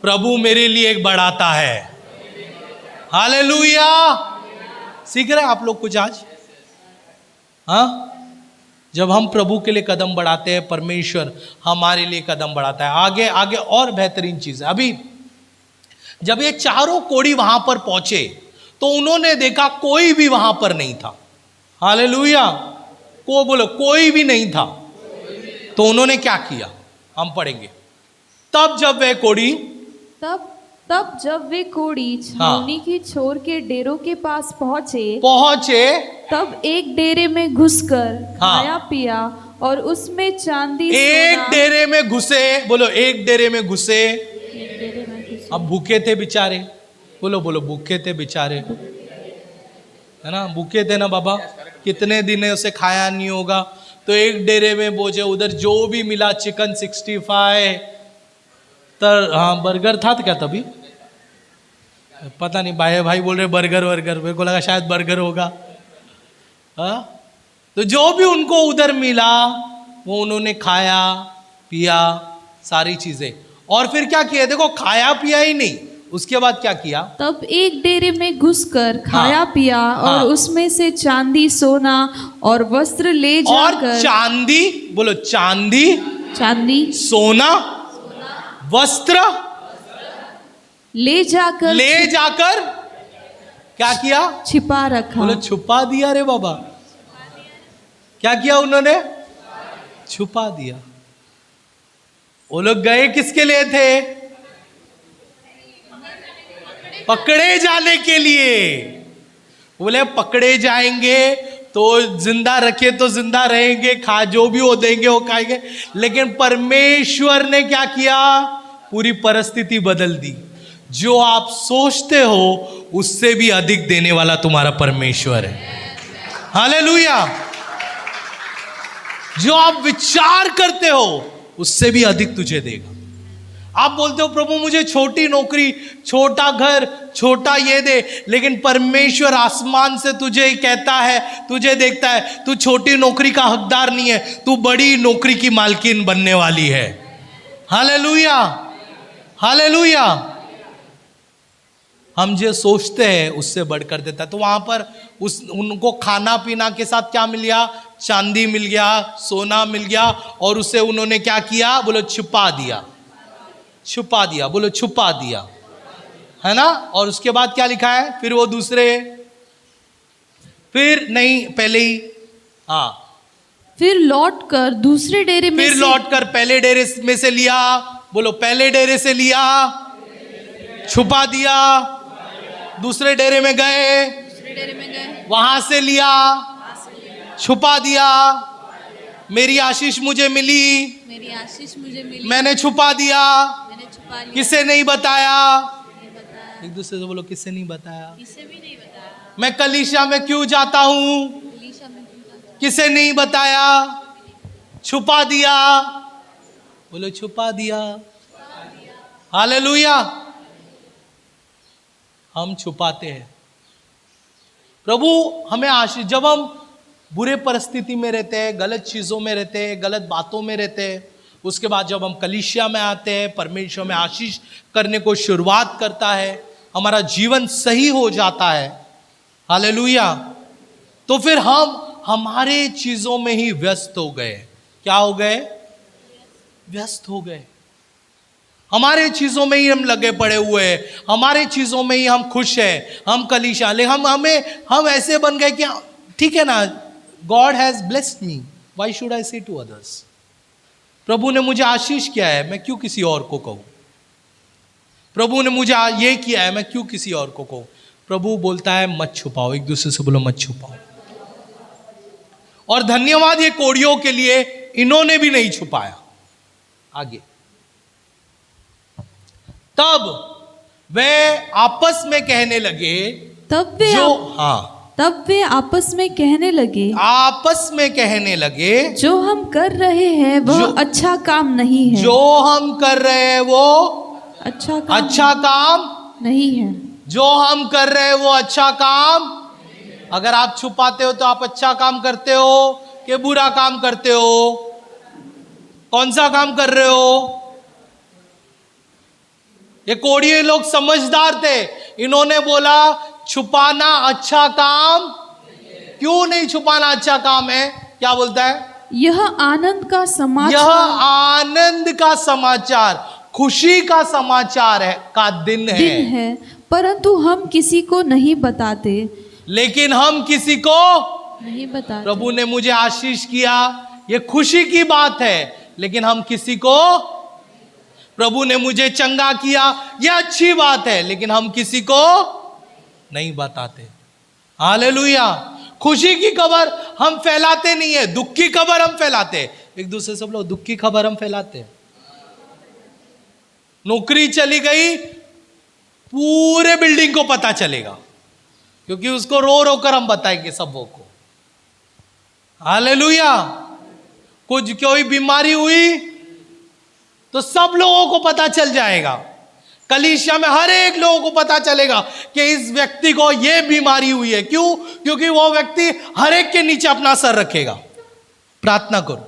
S1: प्रभु मेरे लिए एक बढ़ाता है। हालेलुया। सीख रहे हैं आप लोग कुछ आज? हाँ, जब हम प्रभु के लिए कदम बढ़ाते हैं, परमेश्वर हमारे लिए कदम बढ़ाता है। आगे आगे और बेहतरीन चीज है। अभी जब ये चारों कोढ़ी वहां पर पहुंचे, तो उन्होंने देखा कोई भी वहां पर नहीं था। हालेलुया। को बोलो, कोई भी नहीं था। तो उन्होंने क्या किया? हम पढ़ेंगे। तब जब वे कोढ़ी
S2: छावनी की छोर के डेरों के पास पहुंचे, तब एक डेरे में घुसकर खाया पिया और उसमें चांदी,
S1: एक डेरे में घुसे। बोलो, एक डेरे में घुसे। अब भूखे थे बेचारे। बोलो बोलो, भूखे थे बेचारे, है ना? भूखे थे ना बाबा, कितने दिन उसे खाया नहीं होगा। तो एक डेरे में बोझे, उधर जो भी मिला, चिकन 65, हाँ बर्गर था क्या तभी? पता नहीं, भाई बोल रहे बर्गर, मेरे को लगा शायद बर्गर होगा। हाँ, तो जो भी उनको उधर मिला वो उन्होंने खाया पिया, सारी चीजें। और फिर क्या किया? देखो, खाया पिया ही नहीं, उसके बाद क्या किया?
S2: तब एक डेरे में घुसकर खाया पिया और उसमें से चांदी, सोना और वस्त्र ले जाकर,
S1: और चांदी, बोलो चांदी, सोना, वस्त्र
S2: ले जाकर
S1: क्या किया?
S2: छिपा रखा।
S1: बोलो, छुपा दिया रे बाबा। क्या किया उन्होंने? छुपा दिया। वो लोग गए किसके लिए थे? पकड़े जाने के लिए। बोले पकड़े जाएंगे तो जिंदा रखे तो जिंदा रहेंगे, खा जो भी वो देंगे वो खाएंगे। लेकिन परमेश्वर ने क्या किया? पूरी परिस्थिति बदल दी। जो आप सोचते हो उससे भी अधिक देने वाला तुम्हारा परमेश्वर है। हालेलुया। जो आप विचार करते हो उससे भी अधिक तुझे देगा। आप बोलते हो प्रभु मुझे छोटी नौकरी, छोटा घर, छोटा ये दे, लेकिन परमेश्वर आसमान से तुझे कहता है, तुझे देखता है, तू छोटी नौकरी का हकदार नहीं है, तू बड़ी नौकरी की मालकिन बनने वाली है। Hallelujah, hallelujah. हम जो सोचते हैं उससे बढ़कर देता है। तो वहां पर उनको खाना पीना के साथ क्या मिल गया? चांदी मिल गया, सोना मिल गया, और उसे उन्होंने क्या किया? बोलो छुपा दिया। छुपा दिया, बोलो छुपा दिया, है ना। और उसके बाद क्या लिखा है? फिर वो दूसरे, फिर नहीं पहले ही, हाँ,
S2: फिर लौट कर दूसरे डेरे में
S1: फिर
S2: से
S1: लौट कर पहले डेरे में से लिया। बोलो पहले डेरे से लिया, छुपा दिया, दूसरे डेरे में गए, वहां से लिया, छुपा दिया। मेरी आशीष मुझे मिली,
S3: मेरी आशीष मुझे मिली,
S1: मैंने छुपा दिया,
S3: मैंने छुपा लिया,
S1: किसे नहीं बताया।
S3: नहीं बताया,
S1: एक दूसरे से बोलो किसे नहीं बताया।
S3: किसे भी नहीं बताया।
S1: मैं कलीसिया में क्यों जाता हूं?
S3: कलीसिया में क्यों जाता हूं?
S1: किसे नहीं बताया, छुपा दिया। बोलो छुपा दिया। हालेलुया। हम छुपाते हैं। प्रभु हमें आशीष, जब हम बुरे परिस्थिति में रहते हैं, गलत चीजों में रहते हैं, गलत बातों में रहते हैं, उसके बाद जब हम कलीसिया में आते हैं, परमेश्वर में आशीष करने को शुरुआत करता है, हमारा जीवन सही हो जाता है। हालेलुया। तो फिर हम हमारे चीजों में ही व्यस्त हो गए। क्या हो गए? व्यस्त हो गए। हमारे चीजों में ही हम लगे पड़े हुए हैं, हमारे चीजों में ही हम खुश हैं, हम कलीसिया, हम ऐसे बन गए कि ठीक है ना, God has blessed me, why should I से टू अदर्स। प्रभु ने मुझे आशीष किया है, मैं क्यों किसी और को कहूं। प्रभु ने मुझे ये किया है, मैं क्यों किसी और को कहूं। प्रभु बोलता है मत छुपाओ। एक दूसरे से बोलो मत छुपाओ। और धन्यवाद ये कोड़ियों के लिए, इन्होंने भी नहीं छुपाया। आगे, तब वे आपस में कहने लगे,
S2: तब वे आपस में कहने लगे,
S1: आपस में कहने लगे,
S2: जो हम कर रहे हैं वह अच्छा काम नहीं है।
S1: जो हम कर रहे हैं वो
S2: अच्छा
S1: काम
S2: नहीं है।
S1: जो हम कर रहे हैं वो अच्छा काम। अगर आप छुपाते हो तो आप अच्छा काम करते हो कि बुरा काम करते हो? कौन सा काम कर रहे हो? ये कोड़िए लोग समझदार थे, इन्होंने बोला छुपाना अच्छा काम। क्यों नहीं छुपाना अच्छा काम है? क्या बोलता है?
S2: यह आनंद का समाचार,
S1: यह आनंद का समाचार, खुशी का समाचार है, का दिन है,
S2: परंतु हम किसी को नहीं बताते।
S1: लेकिन हम किसी को
S2: नहीं बताते।
S1: प्रभु ने मुझे आशीष किया, ये खुशी की बात है, लेकिन हम किसी को, प्रभु ने मुझे चंगा किया, यह अच्छी बात है, लेकिन हम किसी को नहीं बताते। हालेलुया। खुशी की खबर हम फैलाते नहीं है, दुख की खबर हम फैलाते। एक दूसरे से बोलो दुख की खबर हम फैलाते। नौकरी चली गई, पूरे बिल्डिंग को पता चलेगा, क्योंकि उसको रो रो कर हम बताएंगे सबों को। हालेलुया। कुछ कोई बीमारी हुई तो सब लोगों को पता चल जाएगा। कलीसिया में हर एक लोगों को पता चलेगा कि इस व्यक्ति को यह बीमारी हुई है। क्यों? क्योंकि वो व्यक्ति हर एक के नीचे अपना सर रखेगा। प्रार्थना करो,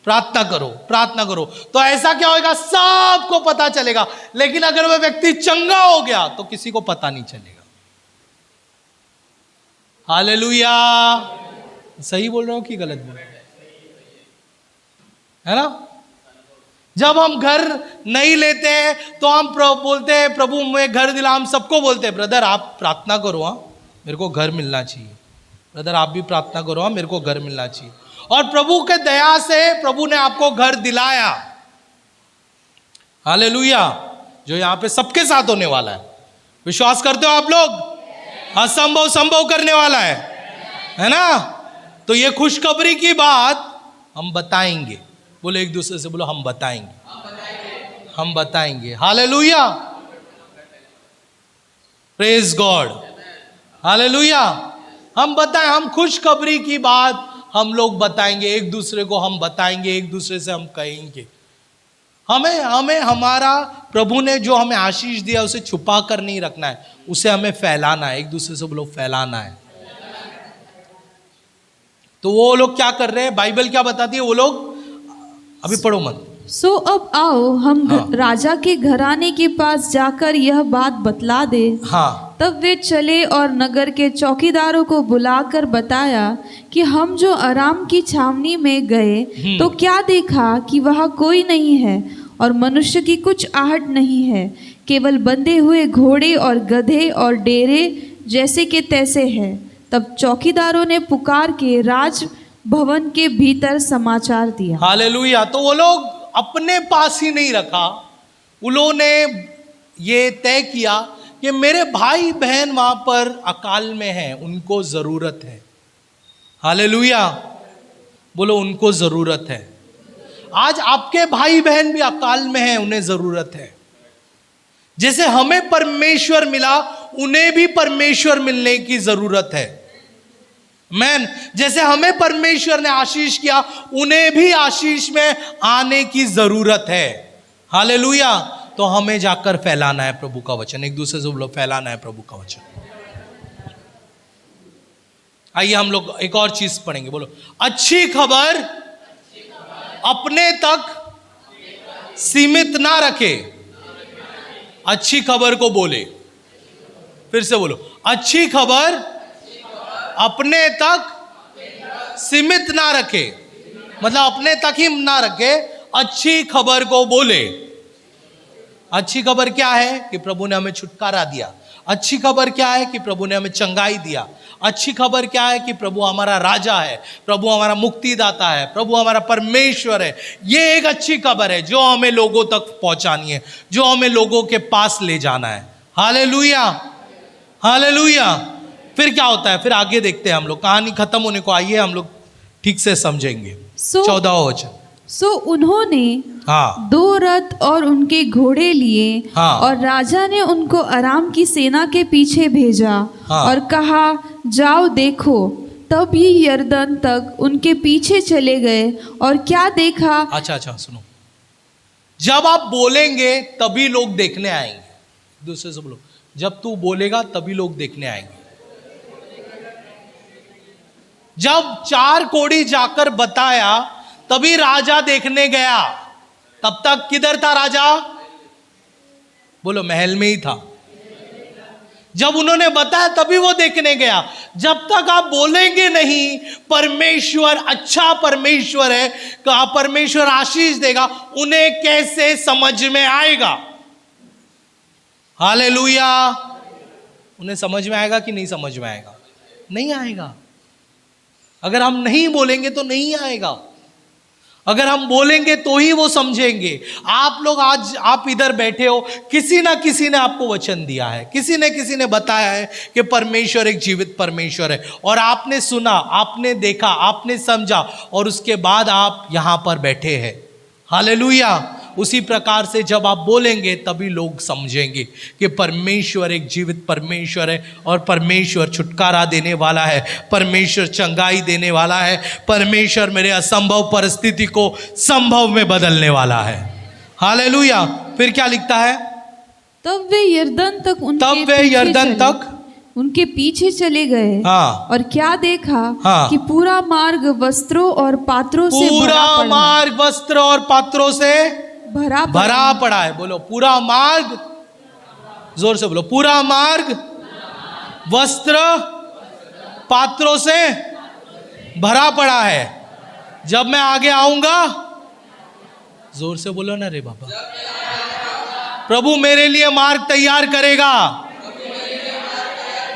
S1: प्रार्थना करो, प्रार्थना करो, तो ऐसा क्या होगा? सबको पता चलेगा। लेकिन अगर वह व्यक्ति चंगा हो गया तो किसी को पता नहीं चलेगा। हालेलुया। सही बोल रहा हूं कि गलत बोल रहा हूं? है ना? जब हम घर नहीं लेते हैं तो हम बोलते हैं प्रभु मैं घर दिला। हम सबको बोलते हैं ब्रदर आप प्रार्थना करो, हाँ मेरे को घर मिलना चाहिए। ब्रदर आप भी प्रार्थना करो, हाँ मेरे को घर मिलना चाहिए। और प्रभु के दया से प्रभु ने आपको घर दिलाया। हालेलुया, जो यहाँ पे सबके साथ होने वाला है। विश्वास करते हो आप लोग? असंभव संभव करने वाला है ना? तो ये खुशखबरी की बात हम बताएंगे। बोलो एक दूसरे से, बोलो हम बताएंगे, हम बताएंगे। Hallelujah, praise God, hallelujah. हम बताएं, हम खुशखबरी की बात हम लोग बताएंगे एक दूसरे को, हम बताएंगे एक दूसरे से, हम कहेंगे। हमें हमारा प्रभु ने जो हमें आशीष दिया उसे छुपा कर नहीं रखना है, उसे हमें फैलाना है। एक दूसरे से बोलो फैलाना है। तो वो लोग क्या कर रहे हैं, बाइबल क्या बताती है? वो लोग, अभी पढ़ो मत।
S2: सो अब आओ हम राजा के घराने के पास जाकर यह बात बतला दे।
S1: हाँ।
S2: तब वे चले और नगर के चौकीदारों को बुलाकर बताया कि हम जो आराम की छावनी में गए तो क्या देखा कि वहाँ कोई नहीं है और मनुष्य की कुछ आहट नहीं है, केवल बंधे हुए घोड़े और गधे और डेरे जैसे के तैसे है। तब चौकीदारों ने पुकार के राज भवन के भीतर समाचार दिया।
S1: हालेलुया। तो वो लोग अपने पास ही नहीं रखा, उन्होंने ये तय किया कि मेरे भाई बहन वहां पर अकाल में हैं, उनको जरूरत है। हालेलुया, बोलो उनको जरूरत है। आज आपके भाई बहन भी अकाल में हैं, उन्हें जरूरत है। जैसे हमें परमेश्वर मिला, उन्हें भी परमेश्वर मिलने की जरूरत है। मैन, जैसे हमें परमेश्वर ने आशीष किया, उन्हें भी आशीष में आने की जरूरत है। हालेलुया। तो हमें जाकर फैलाना है प्रभु का वचन। एक दूसरे से बोलो फैलाना है प्रभु का वचन। आइए हम लोग एक और चीज पढ़ेंगे। बोलो अच्छी खबर अपने तक सीमित ना रखे, अच्छी खबर को बोले। फिर से बोलो अच्छी खबर अपने तक सीमित ना रखे, मतलब अपने तक ही ना रखे, अच्छी खबर को बोले। अच्छी खबर क्या है? कि प्रभु ने हमें छुटकारा दिया। अच्छी खबर क्या है? कि प्रभु ने हमें चंगाई दिया। अच्छी खबर क्या है? कि प्रभु हमारा राजा है, प्रभु हमारा मुक्तिदाता है, प्रभु हमारा परमेश्वर है। ये एक अच्छी खबर है जो हमें लोगों तक पहुंचानी है, जो हमें लोगों के पास ले जाना है। Hallelujah, hallelujah. फिर क्या होता है? फिर आगे देखते हैं हम लोग, कहानी खत्म होने को आई है, हम लोग ठीक से समझेंगे। 14वां वचन।
S2: सो उन्होंने 2 रथ और उनके घोड़े लिए और राजा ने उनको अराम की सेना के पीछे भेजा और कहा जाओ देखो। तब ये यरदन तक उनके पीछे चले गए और क्या देखा।
S1: अच्छा सुनो, जब आप बोलेंगे तभी लोग देखने आएंगे। दूसरे से बोलो जब तू बोलेगा तभी लोग देखने आएंगे। जब 4 कोड़ी जाकर बताया तभी राजा देखने गया। तब तक किधर था राजा? बोलो महल में ही था। जब उन्होंने बताया तभी वो देखने गया। जब तक आप बोलेंगे नहीं परमेश्वर अच्छा परमेश्वर है, कहा परमेश्वर आशीष देगा, उन्हें कैसे समझ में आएगा? हालेलुया। उन्हें समझ में आएगा कि नहीं समझ में आएगा? नहीं आएगा। अगर हम नहीं बोलेंगे तो नहीं आएगा, अगर हम बोलेंगे तो ही वो समझेंगे। आप लोग आज आप इधर बैठे हो, किसी ना किसी ने आपको वचन दिया है, किसी ने बताया है कि परमेश्वर एक जीवित परमेश्वर है, और आपने सुना, आपने देखा, आपने समझा, और उसके बाद आप यहां पर बैठे हैं। हालेलुया। उसी प्रकार से जब आप बोलेंगे तभी लोग समझेंगे कि परमेश्वर एक जीवित परमेश्वर है, और परमेश्वर छुटकारा देने वाला है, परमेश्वर चंगाई देने वाला है, परमेश्वर मेरे असंभव परिस्थिति को संभव में बदलने वाला है। हालेलुया। फिर क्या लिखता है? तब वे यरदन तक
S2: उनके पीछे चले गए और क्या देखा कि पूरा मार्ग वस्त्रों और पात्रों से
S1: भरा पड़ा है। बोलो पूरा मार्ग, जोर से बोलो पूरा मार्ग वस्त्र पात्रों से भरा पड़ा है। जब मैं आगे आऊंगा, जोर से बोलो ना रे बाबा, प्रभु मेरे लिए मार्ग तैयार करेगा।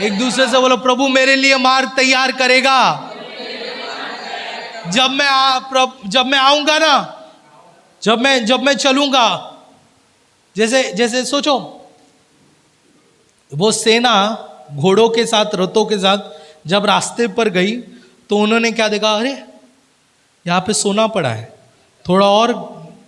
S1: एक दूसरे से बोलो प्रभु मेरे लिए मार्ग तैयार करेगा। जब मैं आऊंगा ना, जब मैं चलूंगा, जैसे जैसे सोचो, वो सेना घोड़ों के साथ, रथों के साथ जब रास्ते पर गई तो उन्होंने क्या देखा, अरे यहाँ पे सोना पड़ा है। थोड़ा और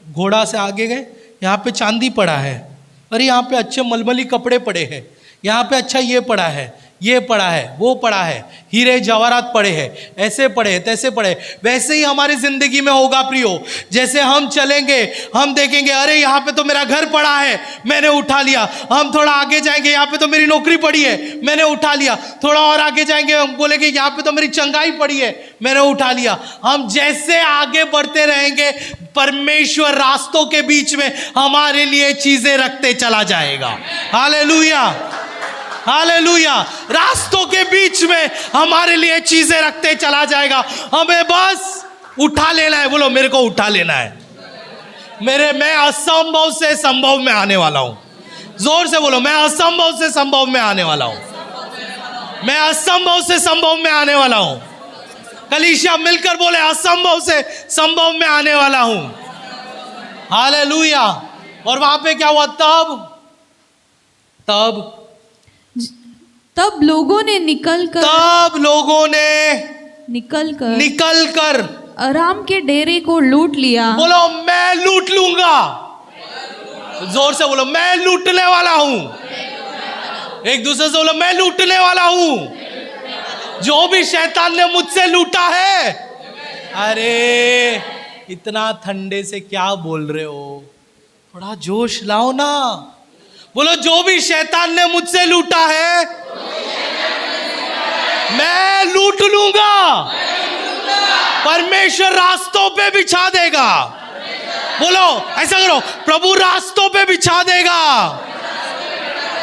S1: घोड़ा से आगे गए, यहाँ पे चांदी पड़ा है। अरे यहाँ पे अच्छे मलमली कपड़े पड़े हैं, यहाँ पे अच्छा ये पड़ा है, ये पड़ा है, वो पड़ा है, हीरे जवाहरात पड़े हैं, ऐसे पड़े हैं, तैसे पड़े हैं। वैसे ही हमारी जिंदगी में होगा प्रियो। जैसे हम चलेंगे, हम देखेंगे अरे यहाँ पे तो मेरा घर पड़ा है, मैंने उठा लिया। हम थोड़ा आगे जाएंगे, यहाँ पे तो मेरी नौकरी पड़ी है, मैंने उठा लिया। थोड़ा और आगे जाएंगे, हम बोलेंगे यहाँ पे तो मेरी चंगाई पड़ी है, मैंने उठा लिया। हम जैसे आगे बढ़ते रहेंगे, परमेश्वर रास्तों के बीच में हमारे लिए चीजें रखते चला जाएगा। Hallelujah, hallelujah. रास्तों के बीच में हमारे लिए चीजें रखते चला जाएगा। हमें बस उठा लेना है। बोलो, मेरे को उठा लेना है। मैं असंभव से संभव में आने वाला हूं। जोर से बोलो, मैं असंभव से संभव में आने वाला हूं। मैं असंभव से संभव में आने वाला हूं। कलीसिया मिलकर बोले, असंभव से संभव में आने वाला हूं। हालेलुया। और वहां पे क्या हुआ?
S2: तब लोगों ने निकलकर अराम के डेरे को लूट लिया।
S1: बोलो, मैं लूट लूंगा। जोर से बोलो, मैं लूटने वाला हूं। एक दूसरे से बोलो, मैं लूटने वाला हूं। जो भी शैतान ने मुझसे लूटा है। अरे इतना ठंडे से क्या बोल रहे हो? थोड़ा जोश लाओ ना। बोलो, जो भी शैतान ने मुझसे लूटा है, मैं लूट लूंगा। परमेश्वर रास्तों पे बिछा देगा। बोलो, ऐसा करो, प्रभु रास्तों पे बिछा देगा।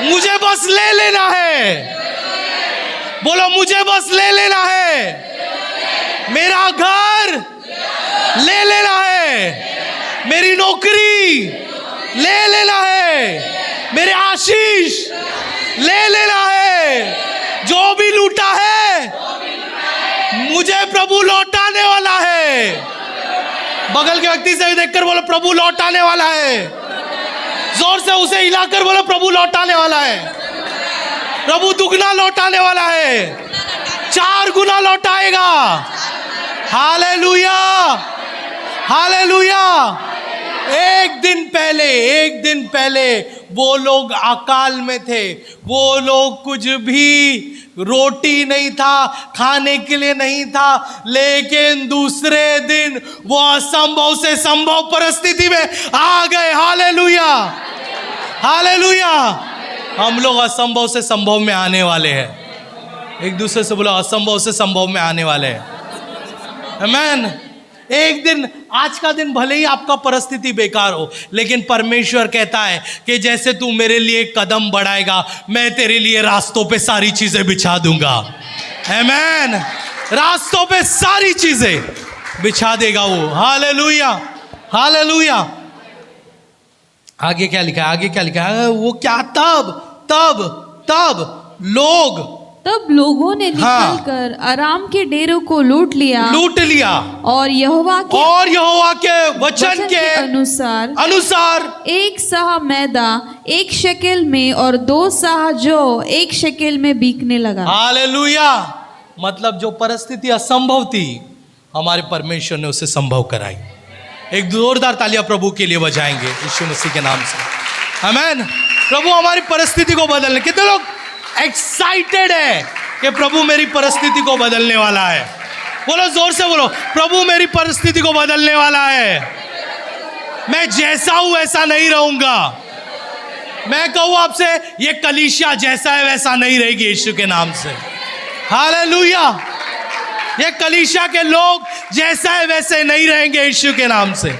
S1: मुझे बस ले लेना है। बोलो, मुझे बस ले लेना है। मेरा घर ले लेना है। मेरी नौकरी ले लेना है। मेरे आशीष ले लेना है। जो भी लूटा है, मुझे प्रभु लौटाने वाला है। बगल के व्यक्ति से देखकर बोलो, प्रभु लौटाने वाला है। जोर से उसे हिलाकर बोलो, प्रभु लौटाने वाला है। प्रभु दुगना लौटाने वाला है, 4 गुना लौटाएगा। Hallelujah, hallelujah. एक दिन पहले वो लोग अकाल में थे। वो लोग कुछ भी रोटी नहीं था, खाने के लिए नहीं था। लेकिन दूसरे दिन वो असंभव से संभव परिस्थिति में आ गए। Hallelujah, hallelujah. हम लोग असंभव से संभव में आने वाले हैं। एक दूसरे से बोलो, असंभव से संभव में आने वाले हैं। आमीन। एक दिन, आज का दिन भले ही आपका परिस्थिति बेकार हो, लेकिन परमेश्वर कहता है कि जैसे तू मेरे लिए कदम बढ़ाएगा, मैं तेरे लिए रास्तों पे सारी चीजें बिछा दूंगा। आमीन। रास्तों पे सारी चीजें बिछा देगा वो। Hallelujah, hallelujah. आगे क्या लिखा है? आगे क्या लिखा है? वो क्या? तब लोगों ने
S2: निकलकर अराम के डेरों को लूट लिया और यहोवा
S1: के वचन के अनुसार
S2: 1 सहा मैदा 1 शेकेल में और 2 सहा जौ 1 शेकेल में बिकने लगा।
S1: हालेलुया। मतलब जो परिस्थिति असंभव थी, हमारे परमेश्वर ने उसे संभव कराई। एक जोरदार तालियां प्रभु के लिए बजाएंगे यीशु मसीह के नाम से। आमीन। प्रभु हमारी परिस्थिति को बदलने, कितने लोग एक्साइटेड है कि प्रभु मेरी परिस्थिति को बदलने वाला है? बोलो, जोर से बोलो, प्रभु मेरी परिस्थिति को बदलने वाला है। मैं जैसा हूं वैसा नहीं रहूंगा। मैं कहूं आपसे, ये कलीसिया जैसा है वैसा नहीं रहेगी यीशु के नाम से। हालेलुया। ये कलीसिया के लोग जैसा है वैसे नहीं रहेंगे यीशु के नाम से।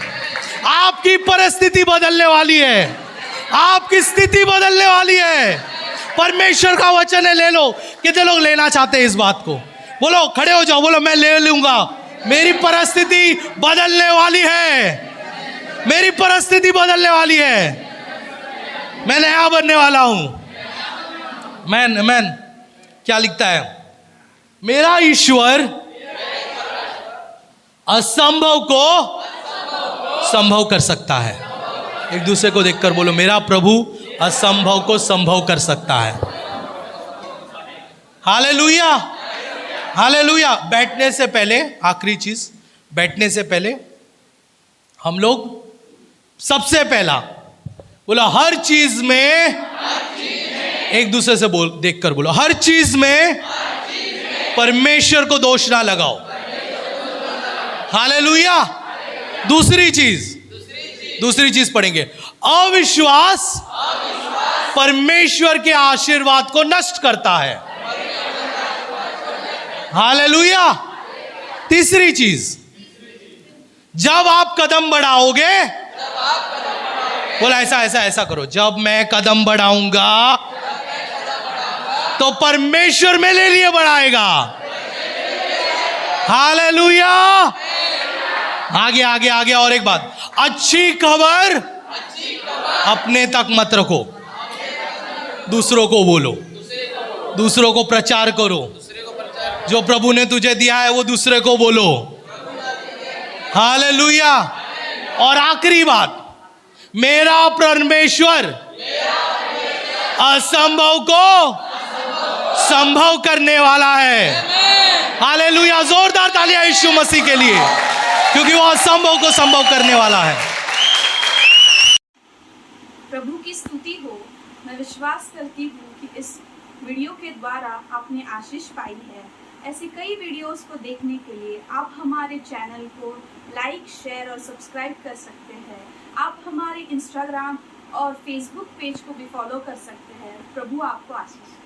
S1: आपकी परिस्थिति बदलने वाली है, आपकी स्थिति बदलने वाली है। परमेश्वर का वचन है, ले लो। कितने लोग लेना चाहते हैं इस बात को? बोलो, खड़े हो जाओ, बोलो, मैं ले लूंगा। मेरी परिस्थिति बदलने वाली है। मेरी परिस्थिति बदलने वाली है। मैं नया बनने वाला हूं। मैन क्या लिखता है? मेरा ईश्वर असंभव को संभव कर सकता है। एक दूसरे को देखकर बोलो, मेरा प्रभु असंभव को संभव कर सकता है। Hallelujah, hallelujah. बैठने से पहले, आखिरी चीज, बैठने से पहले हम लोग सबसे पहला बोला, हर चीज में, एक दूसरे से बोल, देखकर बोलो, हर चीज में परमेश्वर को दोष ना लगाओ। हालेलुया। दूसरी चीज पढ़ेंगे, अविश्वास परमेश्वर के आशीर्वाद को नष्ट करता है। हालेलुया। तीसरी चीज, जब आप कदम बढ़ाओगे, बोला ऐसा करो, जब मैं कदम बढ़ाऊंगा तो परमेश्वर मेरे लिए बढ़ाएगा। हालेलुया। आगे और एक बात, अच्छी खबर अपने तक मत रखो, दूसरों को बोलो, दूसरों को प्रचार करो। जो प्रभु ने तुझे दिया है वो दूसरे को बोलो। हालेलुया। और आखिरी बात, मेरा परमेश्वर असंभव को संभव करने वाला है। हालेलुया। जोरदार तालियां यीशु मसीह के लिए, क्योंकि वो असंभव को संभव करने वाला है।
S2: प्रभु की स्तुति हो। मैं विश्वास करती हूँ कि इस वीडियो के द्वारा आपने आशीष पाई है। ऐसी कई वीडियोस को देखने के लिए आप हमारे चैनल को लाइक, शेयर और सब्सक्राइब कर सकते हैं। आप हमारे इंस्टाग्राम और फेसबुक पेज को भी फॉलो कर सकते हैं। प्रभु आपको आशीष दे।